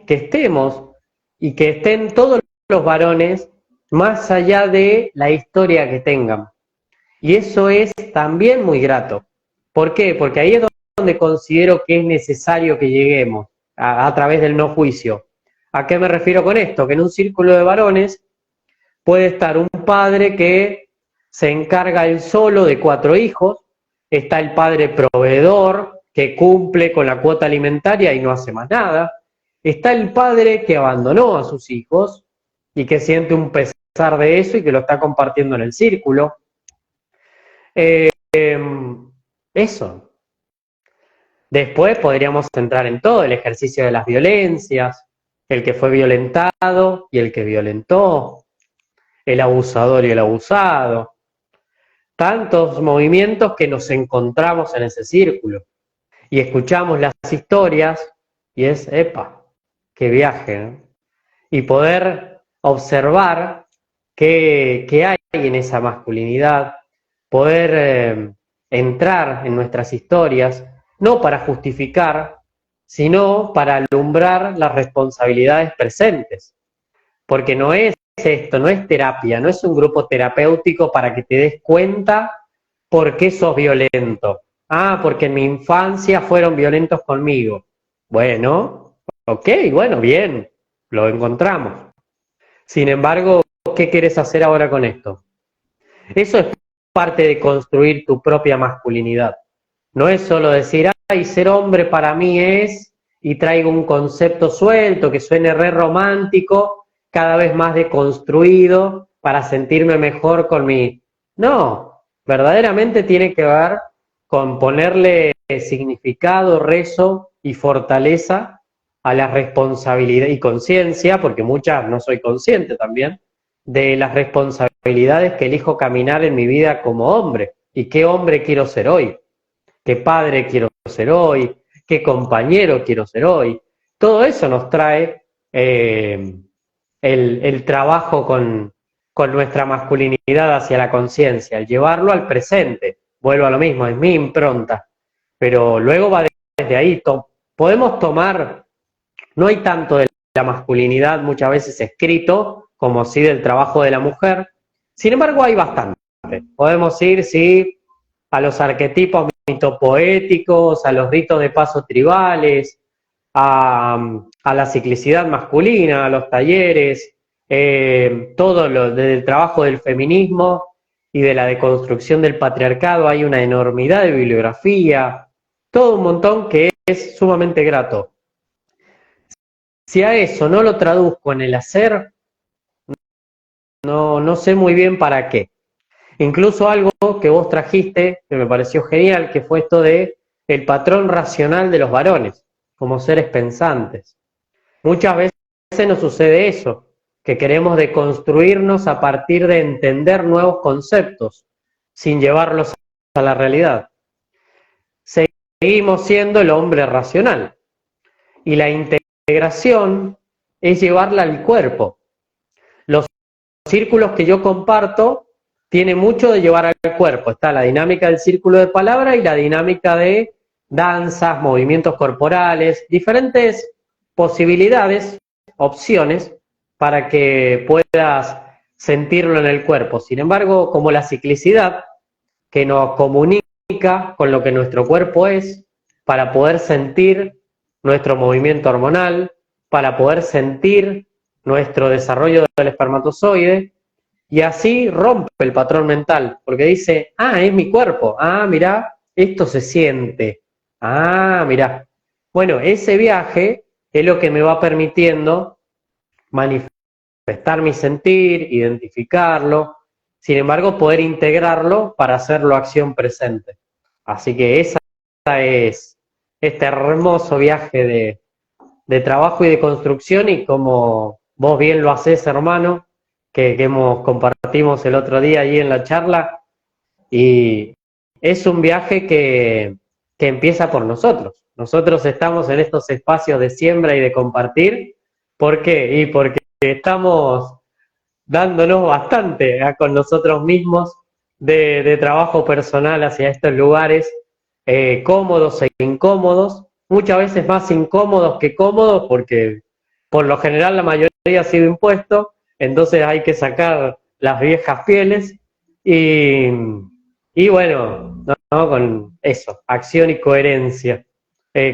estemos y que estén todos los varones más allá de la historia que tengan. Y eso es también muy grato. ¿Por qué? Porque ahí es donde considero que es necesario que lleguemos a través del no juicio. ¿A qué me refiero con esto? Que en un círculo de varones puede estar un padre que se encarga él solo de 4 hijos, está el padre proveedor que cumple con la cuota alimentaria y no hace más nada, está el padre que abandonó a sus hijos y que siente un pesar de eso y que lo está compartiendo en el círculo. Eso. Después podríamos entrar en todo el ejercicio de las violencias, el que fue violentado y el que violentó, el abusador y el abusado. Tantos movimientos que nos encontramos en ese círculo y escuchamos las historias y es, epa, qué viaje, ¿no? Y poder observar qué hay en esa masculinidad, poder entrar en nuestras historias, no para justificar, sino para alumbrar las responsabilidades presentes. Porque no es esto, no es terapia, no es un grupo terapéutico para que te des cuenta por qué sos violento. Ah, porque en mi infancia fueron violentos conmigo. Bueno, ok, bueno, bien, lo encontramos. Sin embargo, ¿qué querés hacer ahora con esto? Eso es parte de construir tu propia masculinidad. No es solo decir, ay, ser hombre para mí es, y traigo un concepto suelto que suene re romántico, cada vez más deconstruido, para sentirme mejor con mi... No, verdaderamente tiene que ver con ponerle significado, rezo y fortaleza a la responsabilidad y conciencia, porque muchas no soy consciente también, de las responsabilidades que elijo caminar en mi vida como hombre. ¿Y qué hombre quiero ser hoy? ¿Qué padre quiero ser hoy? ¿Qué compañero quiero ser hoy? Todo eso nos trae el trabajo con nuestra masculinidad hacia la conciencia, el llevarlo al presente. Vuelvo a lo mismo, es mi impronta. pero luego va desde ahí. Podemos tomar, no hay tanto de la masculinidad muchas veces escrito como sí del trabajo de la mujer, sin embargo hay bastante. Podemos ir, sí, a los arquetipos mitopoéticos, a los ritos de paso tribales, a la ciclicidad masculina, a los talleres, todo lo del trabajo del feminismo y de la deconstrucción del patriarcado. Hay una enormidad de bibliografía, todo un montón que es sumamente grato. Si a eso no lo traduzco en el hacer, no sé muy bien para qué. Incluso algo que vos trajiste, que me pareció genial, que fue esto de el patrón racional de los varones, como seres pensantes. Muchas veces nos sucede eso, que queremos deconstruirnos a partir de entender nuevos conceptos, sin llevarlos a la realidad. Seguimos siendo el hombre racional. Y la integración es llevarla al cuerpo. Los círculos que yo comparto tiene mucho de llevar al cuerpo. Está la dinámica del círculo de palabra y la dinámica de danzas, movimientos corporales, diferentes posibilidades, opciones para que puedas sentirlo en el cuerpo. Sin embargo, como la ciclicidad que nos comunica con lo que nuestro cuerpo es, para poder sentir nuestro movimiento hormonal, para poder sentir nuestro desarrollo del espermatozoide, y así rompe el patrón mental, porque dice, es mi cuerpo, mirá, esto se siente, mirá. Bueno, ese viaje es lo que me va permitiendo manifestar mi sentir, identificarlo, sin embargo, poder integrarlo para hacerlo acción presente. Así que esa es este hermoso viaje de trabajo y de construcción, y como vos bien lo hacés, hermano, que compartimos el otro día allí en la charla, y es un viaje que empieza por nosotros. Nosotros estamos en estos espacios de siembra y de compartir. ¿Por qué? Y porque estamos dándonos bastante con nosotros mismos de trabajo personal hacia estos lugares, cómodos e incómodos, muchas veces más incómodos que cómodos, porque por lo general la mayoría ha sido impuesto, entonces hay que sacar las viejas pieles y, y bueno, ¿no? Con eso, acción y coherencia.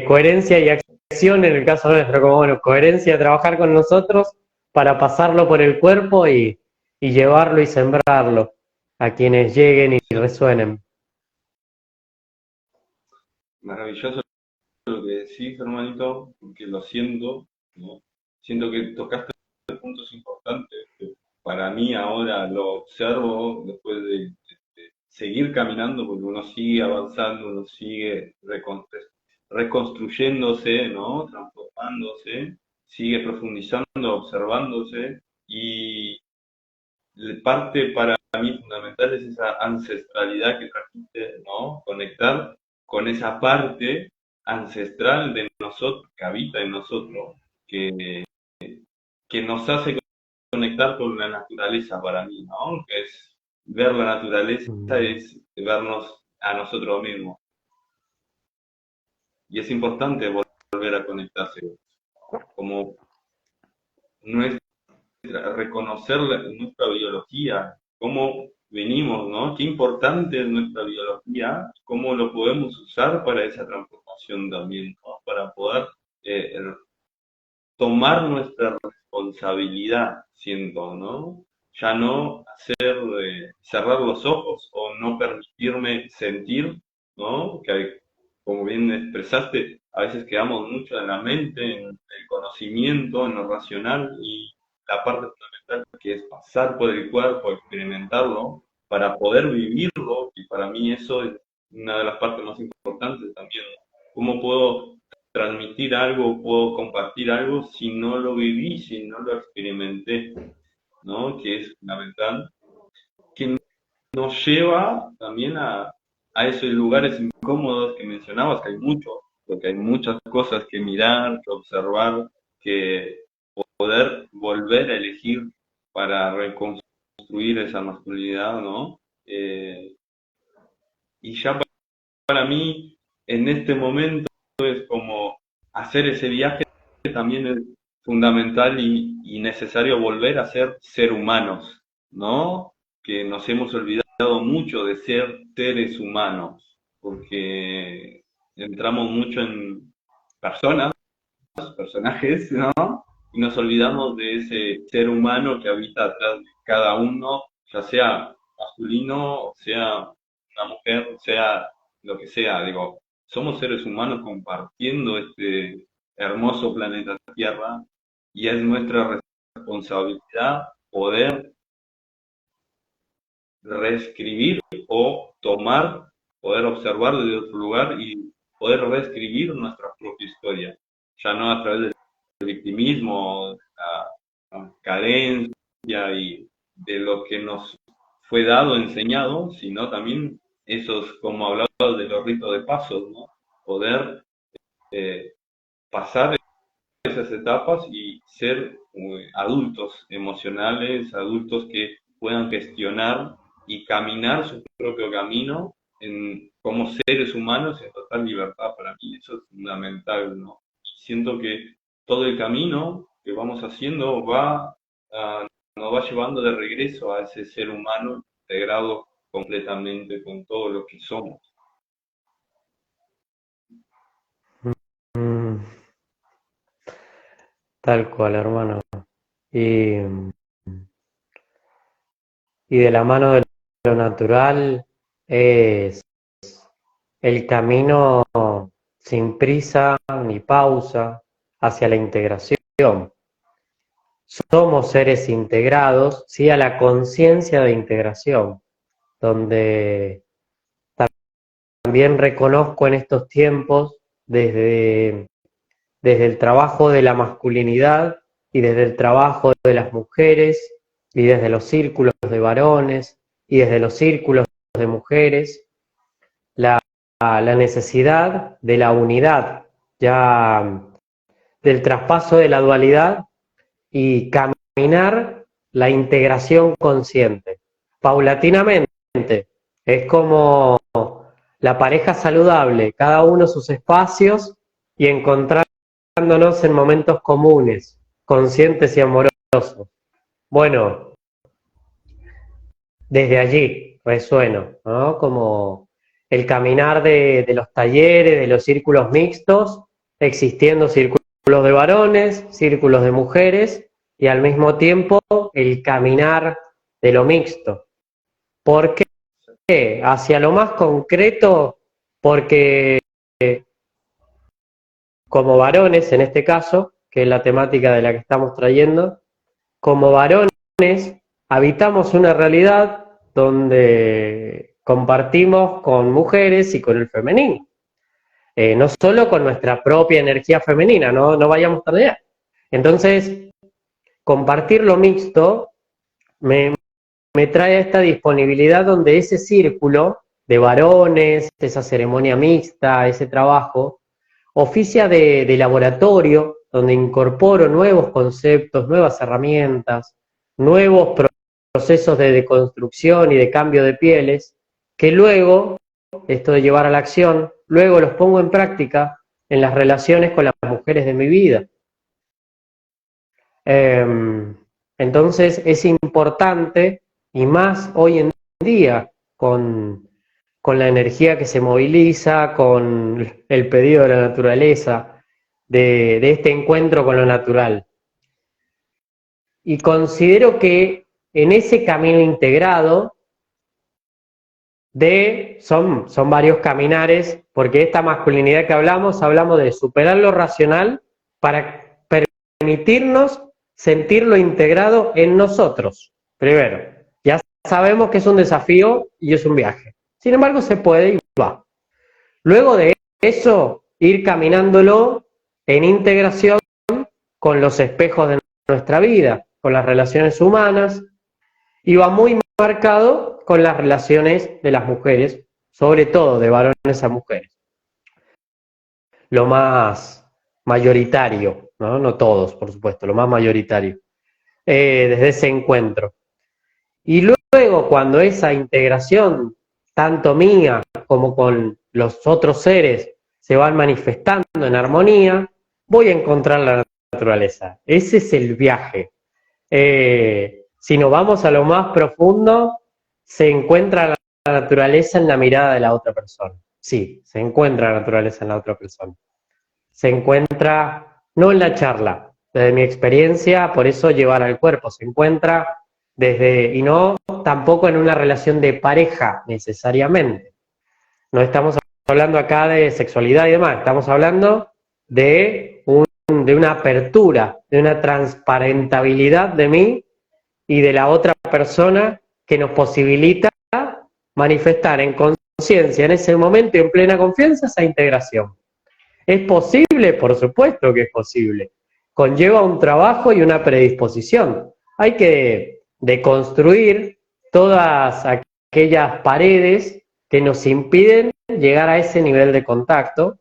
Coherencia y acción en el caso nuestro, como bueno, coherencia de trabajar con nosotros para pasarlo por el cuerpo y llevarlo y sembrarlo a quienes lleguen y Sí, resuenen. maravilloso lo que decís, hermanito, porque lo siento, ¿no? Siento que tocaste puntos importantes. Que para mí ahora lo observo después de seguir caminando, porque uno sigue avanzando, uno sigue reconstruyéndose, ¿no? Transformándose, sigue profundizando, observándose, y parte para mí fundamental es esa ancestralidad que trajiste, ¿no? Conectar con esa parte ancestral de nosotros, que habita en nosotros, que, que nos hace conectar con la naturaleza para mí, ¿no? Que es ver la naturaleza, es vernos a nosotros mismos. Y es importante volver a conectarse, como nuestra, reconocer nuestra biología, cómo venimos, ¿no? Qué importante es nuestra biología, cómo lo podemos usar para esa transformación también, ¿no? Para poder eh, tomar nuestra responsabilidad, siento, ¿no? Ya no hacer, cerrar los ojos o no permitirme sentir, ¿no? Que, como bien expresaste, a veces quedamos mucho en la mente, en el conocimiento, en lo racional, y la parte fundamental que es pasar por el cuerpo, experimentarlo, para poder vivirlo, y para mí eso es una de las partes más importantes también, ¿no? ¿Cómo puedo transmitir algo, puedo compartir algo si no lo viví, si no lo experimenté, ¿no? Que es fundamental, que nos lleva también a esos lugares incómodos que mencionabas, que hay muchos, porque hay muchas cosas que mirar, que observar, que poder volver a elegir para reconstruir esa masculinidad, ¿no? Y ya para mí en este momento es como hacer ese viaje también es fundamental y necesario volver a ser ser humanos, ¿no? Que nos hemos olvidado mucho de ser seres humanos, porque entramos mucho en personas, personajes, ¿no? Y nos olvidamos de ese ser humano que habita atrás de cada uno, ya sea masculino, sea una mujer, sea lo que sea, digo, somos seres humanos compartiendo este hermoso planeta Tierra y es nuestra responsabilidad poder reescribir o tomar, poder observar desde otro lugar y poder reescribir nuestra propia historia, ya no a través del victimismo, la carencia y de lo que nos fue dado, enseñado, sino también esos, como hablaba de los ritos de pasos, ¿no? Poder eh, pasar esas etapas y ser adultos emocionales, adultos que puedan gestionar y caminar su propio camino como seres humanos en total libertad. Para mí eso es fundamental, ¿no? Siento que todo el camino que vamos haciendo nos va llevando de regreso a ese ser humano integrado completamente con todo lo que somos. Mm, tal cual, hermano. Y, y de la mano de lo natural es el camino sin prisa ni pausa hacia la integración. Somos seres integrados, sí, a la conciencia de integración, donde también reconozco en estos tiempos, desde el trabajo de la masculinidad y desde el trabajo de las mujeres y desde los círculos de varones y desde los círculos de mujeres, la necesidad de la unidad, ya del traspaso de la dualidad y caminar la integración consciente, paulatinamente. Es como la pareja saludable, cada uno sus espacios y encontrándonos en momentos comunes, conscientes y amorosos. Bueno, desde allí resueno, ¿no? Como el caminar de los talleres, de los círculos mixtos, existiendo círculos de varones, círculos de mujeres, y al mismo tiempo el caminar de lo mixto. ¿Por qué? Hacia lo más concreto, porque como varones, en este caso, que es la temática de la que estamos trayendo, como varones habitamos una realidad donde compartimos con mujeres y con el femenino. No solo con nuestra propia energía femenina, no vayamos tan allá. Entonces, compartir lo mixto me trae a esta disponibilidad donde ese círculo de varones, esa ceremonia mixta, ese trabajo, oficia de laboratorio, donde incorporo nuevos conceptos, nuevas herramientas, nuevos procesos de deconstrucción y de cambio de pieles, que luego, esto de llevar a la acción, luego los pongo en práctica en las relaciones con las mujeres de mi vida. Entonces es importante, y más hoy en día, con la energía que se moviliza, con el pedido de la naturaleza, de este encuentro con lo natural. Y considero que en ese camino integrado son varios caminares, porque esta masculinidad que hablamos de superar lo racional para permitirnos sentirlo integrado en nosotros. Primero, ya sabemos que es un desafío y es un viaje. Sin embargo, se puede y va. Luego de eso, ir caminándolo en integración con los espejos de nuestra vida, con las relaciones humanas, y va muy marcado con las relaciones de las mujeres, sobre todo de varones a mujeres. Lo más mayoritario, no todos, por supuesto, lo más mayoritario, desde ese encuentro. Y luego, cuando esa integración, tanto mía como con los otros seres, se van manifestando en armonía, voy a encontrar la naturaleza. Ese es el viaje. Si nos vamos a lo más profundo, se encuentra la naturaleza en la mirada de la otra persona. Sí, se encuentra la naturaleza en la otra persona. Se encuentra, no en la charla, desde mi experiencia, por eso llevar al cuerpo, se encuentra y no tampoco en una relación de pareja necesariamente. No estamos hablando acá de sexualidad y demás, estamos hablando de una apertura, de una transparentabilidad de mí y de la otra persona que nos posibilita manifestar en conciencia en ese momento y en plena confianza esa integración. ¿Es posible? Por supuesto que es posible. Conlleva un trabajo y una predisposición. Hay que deconstruir todas aquellas paredes que nos impiden llegar a ese nivel de contacto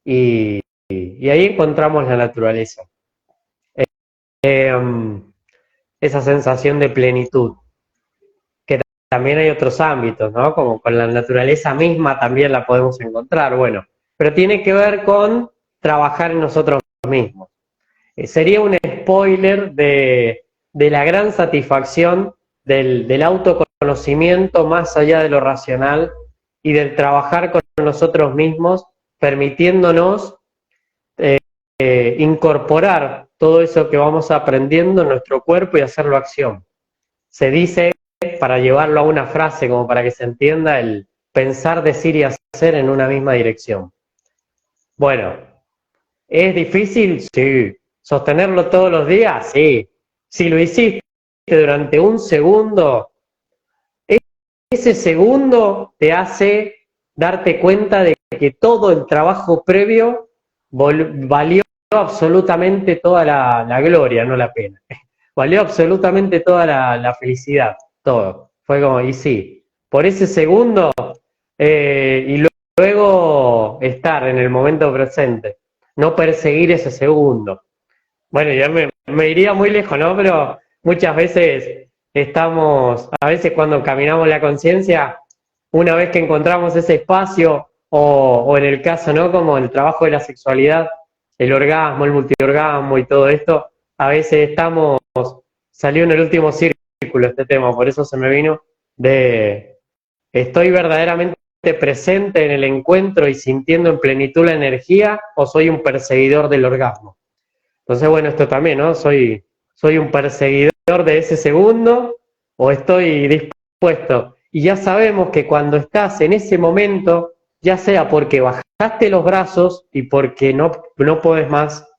y ahí encontramos la naturaleza. Esa sensación de plenitud, que también hay otros ámbitos, ¿no? Como con la naturaleza misma también la podemos encontrar, bueno, pero tiene que ver con trabajar en nosotros mismos. Sería un spoiler de la gran satisfacción del autoconocimiento más allá de lo racional y del trabajar con nosotros mismos, permitiéndonos incorporar todo eso que vamos aprendiendo en nuestro cuerpo y hacerlo acción. Se dice, para llevarlo a una frase como para que se entienda, el pensar, decir y hacer en una misma dirección. Bueno, ¿es difícil? Sí. ¿Sostenerlo todos los días? Sí. Si lo hiciste durante un segundo, ese segundo te hace darte cuenta de que todo el trabajo previo valió absolutamente toda la gloria, no la pena. Valió absolutamente toda la felicidad, todo. Fue como, y sí, por ese segundo, y luego estar en el momento presente, no perseguir ese segundo. Bueno, ya me iría muy lejos, ¿no? Pero muchas veces a veces cuando caminamos la conciencia, una vez que encontramos ese espacio, o en el caso, ¿no? Como el trabajo de la sexualidad, el orgasmo, el multiorgasmo y todo esto, a veces salió en el último círculo este tema, por eso se me vino ¿estoy verdaderamente presente en el encuentro y sintiendo en plenitud la energía o soy un perseguidor del orgasmo? Entonces, bueno, esto también, ¿no? ¿Soy un perseguidor de ese segundo o estoy dispuesto? Y ya sabemos que cuando estás en ese momento, ya sea porque bajaste los brazos y porque no podés más,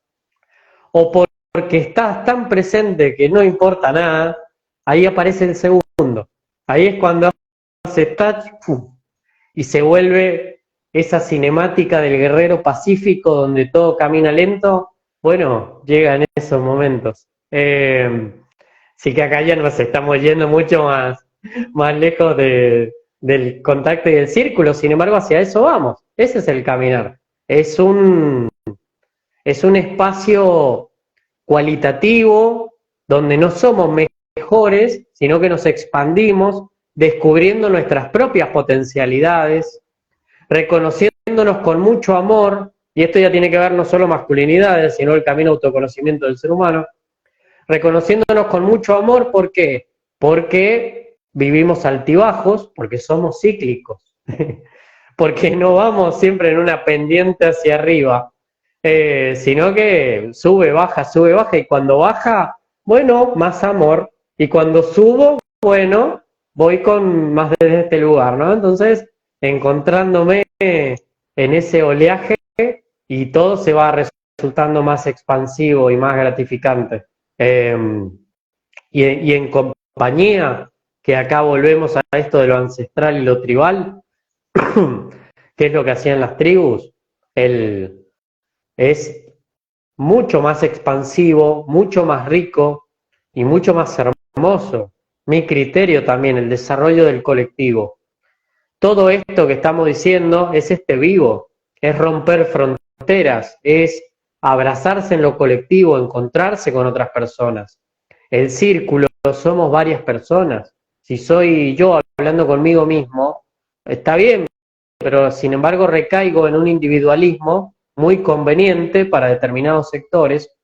o porque estás tan presente que no importa nada, ahí aparece el segundo. Ahí es cuando hace touch, ¡pum! Y se vuelve esa cinemática del guerrero pacífico donde todo camina lento. Bueno, llega en esos momentos. Sí que acá ya nos estamos yendo mucho más lejos del contacto y del círculo, sin embargo hacia eso vamos. Ese es el caminar. Es un espacio cualitativo donde no somos mejores, sino que nos expandimos, descubriendo nuestras propias potencialidades, reconociéndonos con mucho amor, y esto ya tiene que ver no solo masculinidades, sino el camino autoconocimiento del ser humano, reconociéndonos con mucho amor, ¿por qué? Porque vivimos altibajos, porque somos cíclicos, porque no vamos siempre en una pendiente hacia arriba, sino que sube, baja, y cuando baja, bueno, más amor, y cuando subo, bueno, voy con más desde este lugar, ¿no? Entonces, encontrándome en ese oleaje y todo se va resultando más expansivo y más gratificante. Y en compañía, que acá volvemos a esto de lo ancestral y lo tribal, que es lo que hacían las tribus, es mucho más expansivo, mucho más rico y mucho más hermoso. Mi criterio también, el desarrollo del colectivo. Todo esto que estamos diciendo es vivo, es romper fronteras, es abrazarse en lo colectivo, encontrarse con otras personas. El círculo somos varias personas. Si soy yo hablando conmigo mismo, está bien, pero sin embargo recaigo en un individualismo muy conveniente para determinados sectores.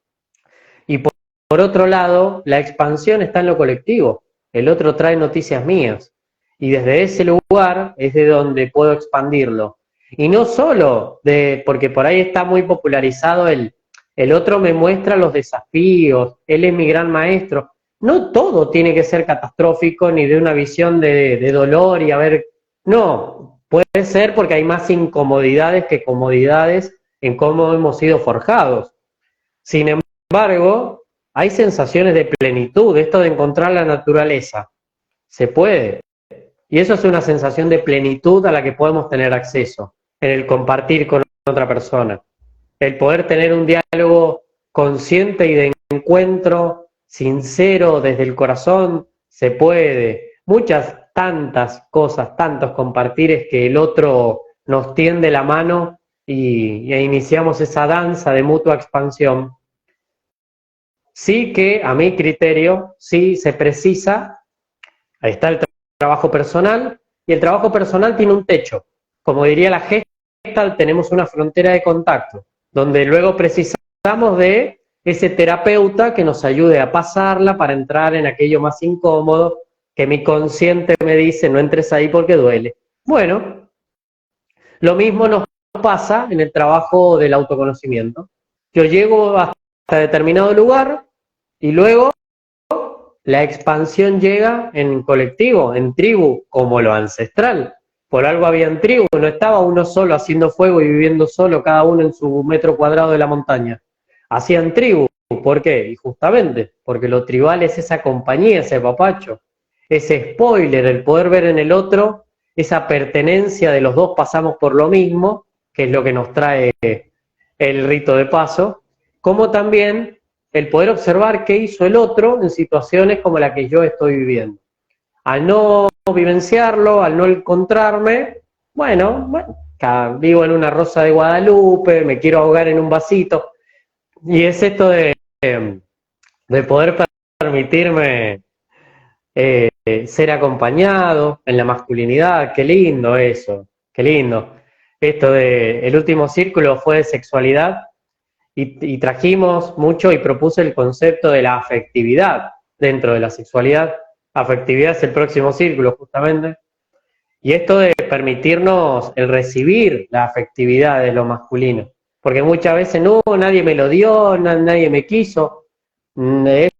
Y por otro lado, la expansión está en lo colectivo. El otro trae noticias mías. Y desde ese lugar es de donde puedo expandirlo. Y no solo porque por ahí está muy popularizado el otro me muestra los desafíos, él es mi gran maestro. No todo tiene que ser catastrófico ni de una visión de dolor y a ver, no, puede ser porque hay más incomodidades que comodidades en cómo hemos sido forjados. Sin embargo, hay sensaciones de plenitud, esto de encontrar la naturaleza, se puede. Y eso es una sensación de plenitud a la que podemos tener acceso en el compartir con otra persona. El poder tener un diálogo consciente y de encuentro sincero desde el corazón, se puede. Muchas, tantas cosas, tantos compartires que el otro nos tiende la mano e iniciamos esa danza de mutua expansión. Sí que, a mi criterio, sí se precisa, ahí está el trabajo personal, y el trabajo personal tiene un techo. Como diría la Gestalt, tenemos una frontera de contacto, donde luego precisamos de ese terapeuta que nos ayude a pasarla para entrar en aquello más incómodo que mi consciente me dice, no entres ahí porque duele. Bueno, lo mismo nos pasa en el trabajo del autoconocimiento. Yo llego hasta determinado lugar y luego la expansión llega en colectivo, en tribu, como lo ancestral. Por algo habían tribu, no estaba uno solo haciendo fuego y viviendo solo, cada uno en su metro cuadrado de la montaña. Hacían tribu, ¿por qué? Y justamente, porque lo tribal es esa compañía, ese papacho, ese spoiler, el poder ver en el otro, esa pertenencia de los dos pasamos por lo mismo, que es lo que nos trae el rito de paso, como también el poder observar qué hizo el otro en situaciones como la que yo estoy viviendo. Al no vivenciarlo, al no encontrarme, bueno, vivo en una rosa de Guadalupe, me quiero ahogar en un vasito, y es esto de poder permitirme ser acompañado en la masculinidad, qué lindo eso, qué lindo. Esto el último círculo fue de sexualidad, y trajimos mucho y propuse el concepto de la afectividad dentro de la sexualidad. Afectividad es el próximo círculo, justamente. Y esto de permitirnos el recibir la afectividad de lo masculino. Porque muchas veces, no, nadie me lo dio, nadie me quiso. Es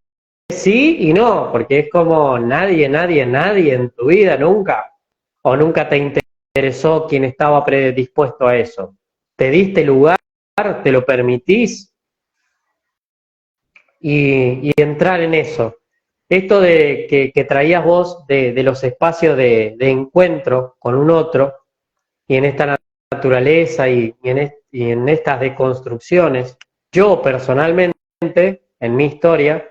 sí y no, porque es como nadie en tu vida, nunca. O nunca te interesó quien estaba predispuesto a eso. Te diste lugar, te lo permitís y entrar en eso. Esto de que traías vos de los espacios de encuentro con un otro y en esta naturaleza y en estas deconstrucciones, yo personalmente, en mi historia,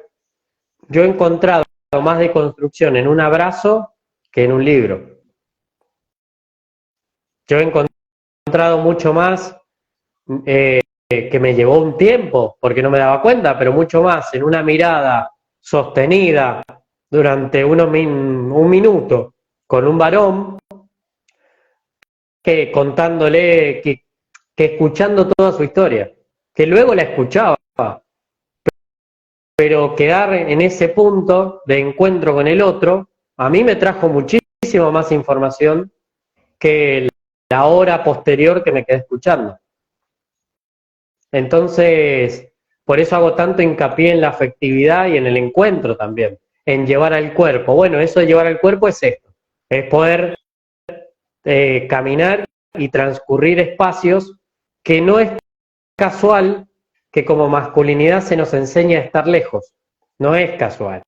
yo he encontrado más deconstrucción en un abrazo que en un libro. Yo he encontrado mucho más que me llevó un tiempo, porque no me daba cuenta, pero mucho más en una mirada sostenida durante un minuto con un varón, que contándole, que escuchando toda su historia, que luego la escuchaba, pero quedar en ese punto de encuentro con el otro, a mí me trajo muchísimo más información que la hora posterior que me quedé escuchando. Entonces, por eso hago tanto hincapié en la afectividad y en el encuentro también, en llevar al cuerpo. Bueno, eso de llevar al cuerpo es esto, es poder caminar y transcurrir espacios que no es casual que como masculinidad se nos enseña a estar lejos, no es casual.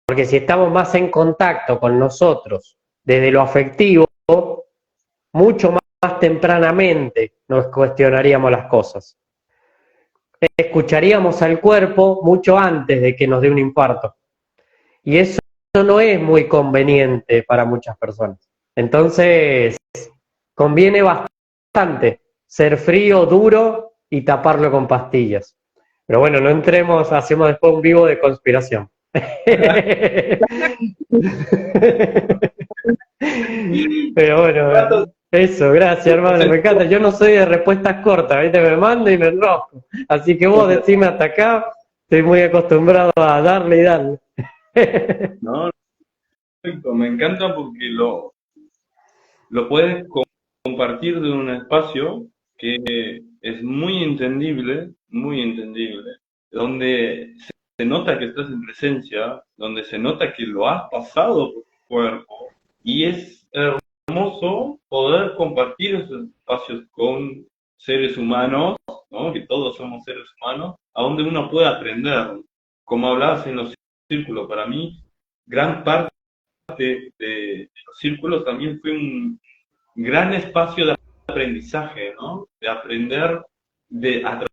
Porque si estamos más en contacto con nosotros desde lo afectivo, mucho más tempranamente nos cuestionaríamos las cosas. Escucharíamos al cuerpo mucho antes de que nos dé un infarto. Y eso no es muy conveniente para muchas personas. Entonces, conviene bastante ser frío, duro y taparlo con pastillas. Pero bueno, no entremos, hacemos después un vivo de conspiración. Pero bueno, eso, gracias hermano, me encanta. Yo no soy de respuestas cortas, ¿viste? Me mando y me enrosco. Así que vos decime hasta acá, estoy muy acostumbrado a darle y darle. No, perfecto, me encanta porque lo puedes compartir de un espacio que es muy entendible, donde se nota que estás en presencia, donde se nota que lo has pasado por tu cuerpo, y es hermoso poder compartir esos espacios con seres humanos, ¿no? Que todos somos seres humanos, a donde uno puede aprender. Como hablabas en los círculos, para mí, gran parte de los círculos también fue un gran espacio de aprendizaje, ¿no? De aprender a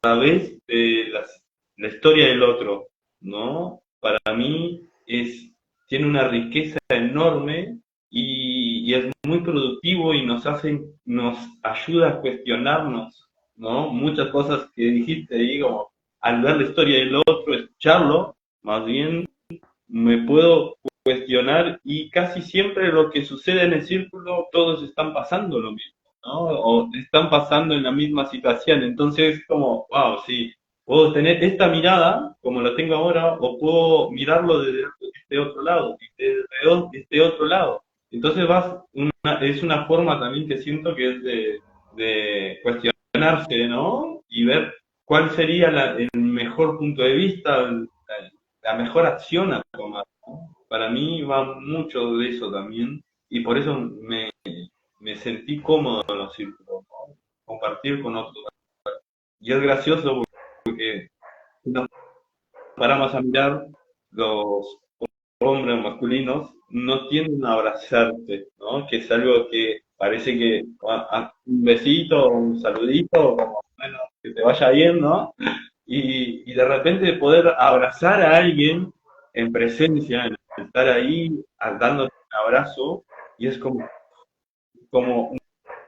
través de la historia del otro, ¿no? Para mí tiene una riqueza enorme y es muy productivo y nos ayuda a cuestionarnos, ¿no? Muchas cosas que dijiste ahí, como al ver la historia del otro, escucharlo, más bien me puedo cuestionar y casi siempre lo que sucede en el círculo, todos están pasando lo mismo, ¿no? O están pasando en la misma situación. Entonces, como, wow, sí, puedo tener esta mirada como la tengo ahora o puedo mirarlo desde este otro lado, desde este otro lado. Entonces es una forma también que siento que es de cuestionarse, ¿no? Y ver cuál sería el mejor punto de vista, la mejor acción a tomar, ¿no? Para mí va mucho de eso también y por eso me sentí cómodo en los círculos, ¿no? Compartir con otros. Y es gracioso porque si nos paramos a mirar, los hombres masculinos no tienden a abrazarte, ¿no? Que es algo que parece que un besito, un saludito, como, bueno, que te vaya bien, ¿no? Y de repente poder abrazar a alguien en presencia, en estar ahí, dándote un abrazo, y es como un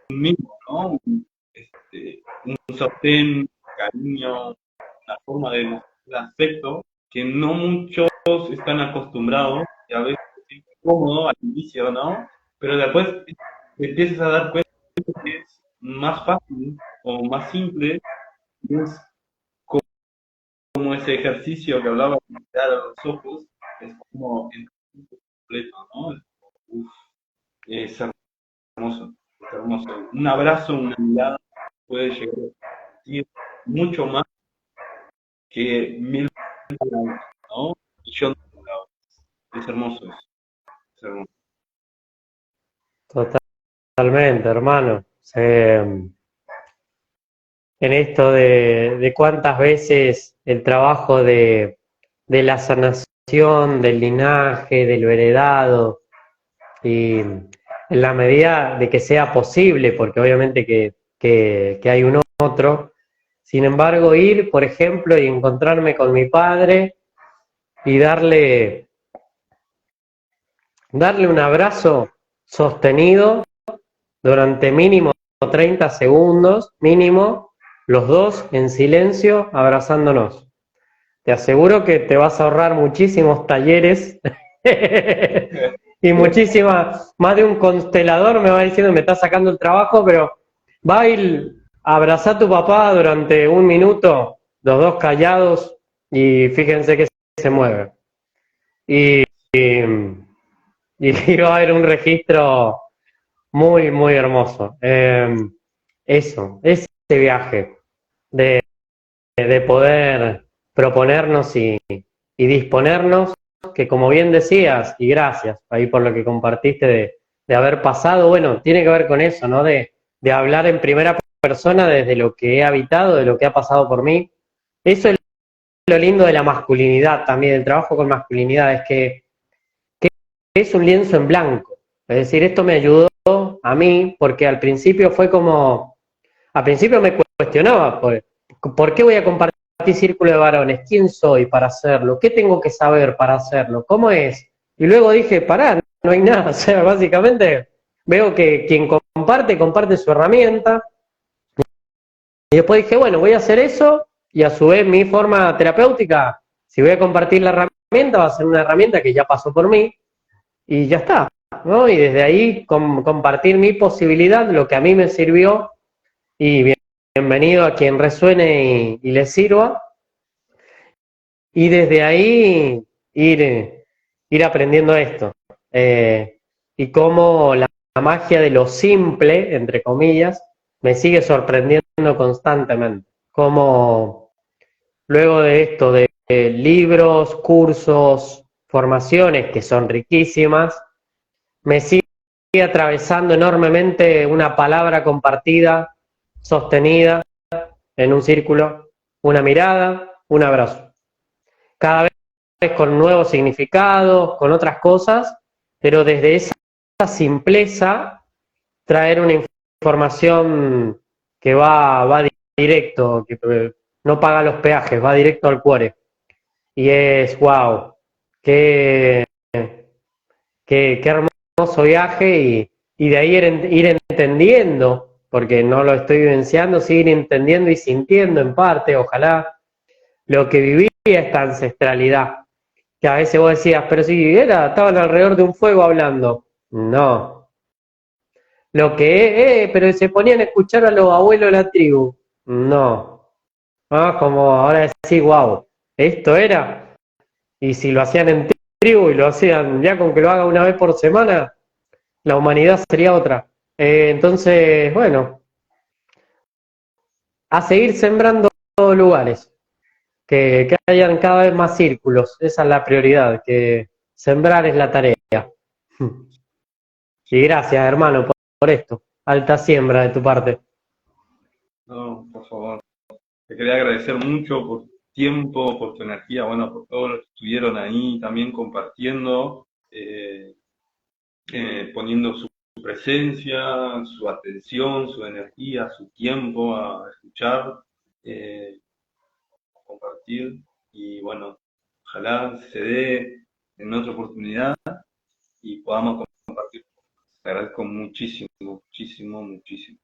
mismo, ¿no? Un sostén, cariño, una forma de mostrar afecto que no muchos están acostumbrados y a veces es incómodo al inicio, ¿no? Pero después te empiezas a dar cuenta que es más fácil o más simple, y es como ese ejercicio que hablaba de mirar a los ojos, es como el completo, ¿no? Uf, es hermoso, es hermoso. Un abrazo, una mirada puede llegar a decir mucho más que mil palabras, ¿no? Millón de palabras. Es hermoso eso, es hermoso. Totalmente, hermano. En esto de cuántas veces el trabajo de la sanación, del linaje, del heredado, y en la medida de que sea posible, porque obviamente que hay un otro, sin embargo, ir, por ejemplo, y encontrarme con mi padre y darle un abrazo sostenido durante mínimo 30 segundos, mínimo, los dos en silencio, abrazándonos. Te aseguro que te vas a ahorrar muchísimos talleres y más de un constelador me va diciendo, me está sacando el trabajo, pero va a ir a abrazar a tu papá durante un minuto, los dos callados, y fíjense que se mueve. Y, y, y va a haber un registro muy, muy hermoso. Ese viaje de poder proponernos y disponernos, que como bien decías, y gracias ahí por lo que compartiste de haber pasado, bueno, tiene que ver con eso, ¿no? De hablar en primera persona desde lo que he habitado, de lo que ha pasado por mí. Eso es lo lindo de la masculinidad también, el trabajo con masculinidad, es que es un lienzo en blanco. Es decir, esto me ayudó a mí, porque al principio fue como, al principio me cuestionaba, ¿por qué voy a compartir círculo de varones? ¿Quién soy para hacerlo? ¿Qué tengo que saber para hacerlo? ¿Cómo es? Y luego dije, pará, no hay nada. O sea, básicamente veo que quien comparte su herramienta. Y después dije, bueno, voy a hacer eso y a su vez mi forma terapéutica, si voy a compartir la herramienta, va a ser una herramienta que ya pasó por mí y ya está. ¿no? Y desde ahí compartir mi posibilidad, lo que a mí me sirvió, y bienvenido a quien resuene y le sirva, y desde ahí ir aprendiendo esto. Y cómo la magia de lo simple, entre comillas, me sigue sorprendiendo constantemente. Como luego de esto, de libros, cursos, formaciones que son riquísimas, me sigue atravesando enormemente una palabra compartida, sostenida en un círculo, una mirada, un abrazo. Cada vez con nuevos significados, con otras cosas, pero desde esa simpleza traer una información que va directo, que no paga los peajes, va directo al cuore. Y es, wow, qué, qué hermoso viaje y de ahí ir entendiendo, porque no lo estoy vivenciando, sí ir entendiendo y sintiendo en parte, ojalá, lo que vivía esta ancestralidad. Que a veces vos decías, pero si estaban alrededor de un fuego hablando. No. Lo que pero se ponían a escuchar a los abuelos de la tribu. No. Ah, como ahora decís, wow, esto era. Y si lo hacían en tribu y lo hacían ya con que lo haga una vez por semana, la humanidad sería otra. Entonces, bueno, a seguir sembrando lugares, que hayan cada vez más círculos, esa es la prioridad, que sembrar es la tarea. Y gracias, hermano, por esto. Alta siembra de tu parte. No, por favor. Te quería agradecer mucho por tu tiempo, por tu energía, bueno, por todos los que estuvieron ahí también compartiendo, poniendo su presencia, su atención, su energía, su tiempo a escuchar, a compartir. Y bueno, ojalá se dé en otra oportunidad y podamos compartir. Te agradezco muchísimo, muchísimo, muchísimo.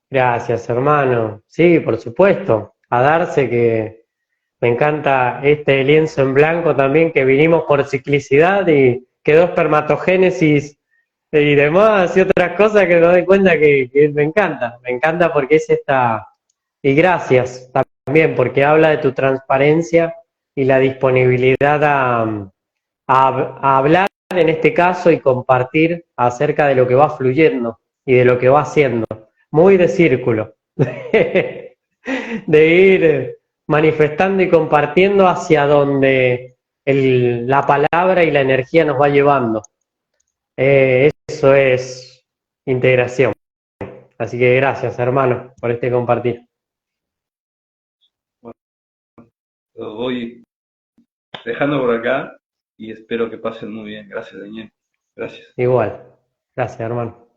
Gracias, hermano. Sí, por supuesto. A darse que me encanta este lienzo en blanco también, que vinimos por ciclicidad y quedó espermatogénesis y demás y otras cosas que me doy cuenta que me encanta porque es esta, y gracias también porque habla de tu transparencia y la disponibilidad a hablar en este caso y compartir acerca de lo que va fluyendo y de lo que va haciendo. Muy de círculo, de ir manifestando y compartiendo hacia donde la palabra y la energía nos va llevando. Eso es integración. Así que gracias, hermano, por este compartir. Bueno, lo voy dejando por acá y espero que pasen muy bien. Gracias, Daniel. Gracias. Igual. Gracias, hermano.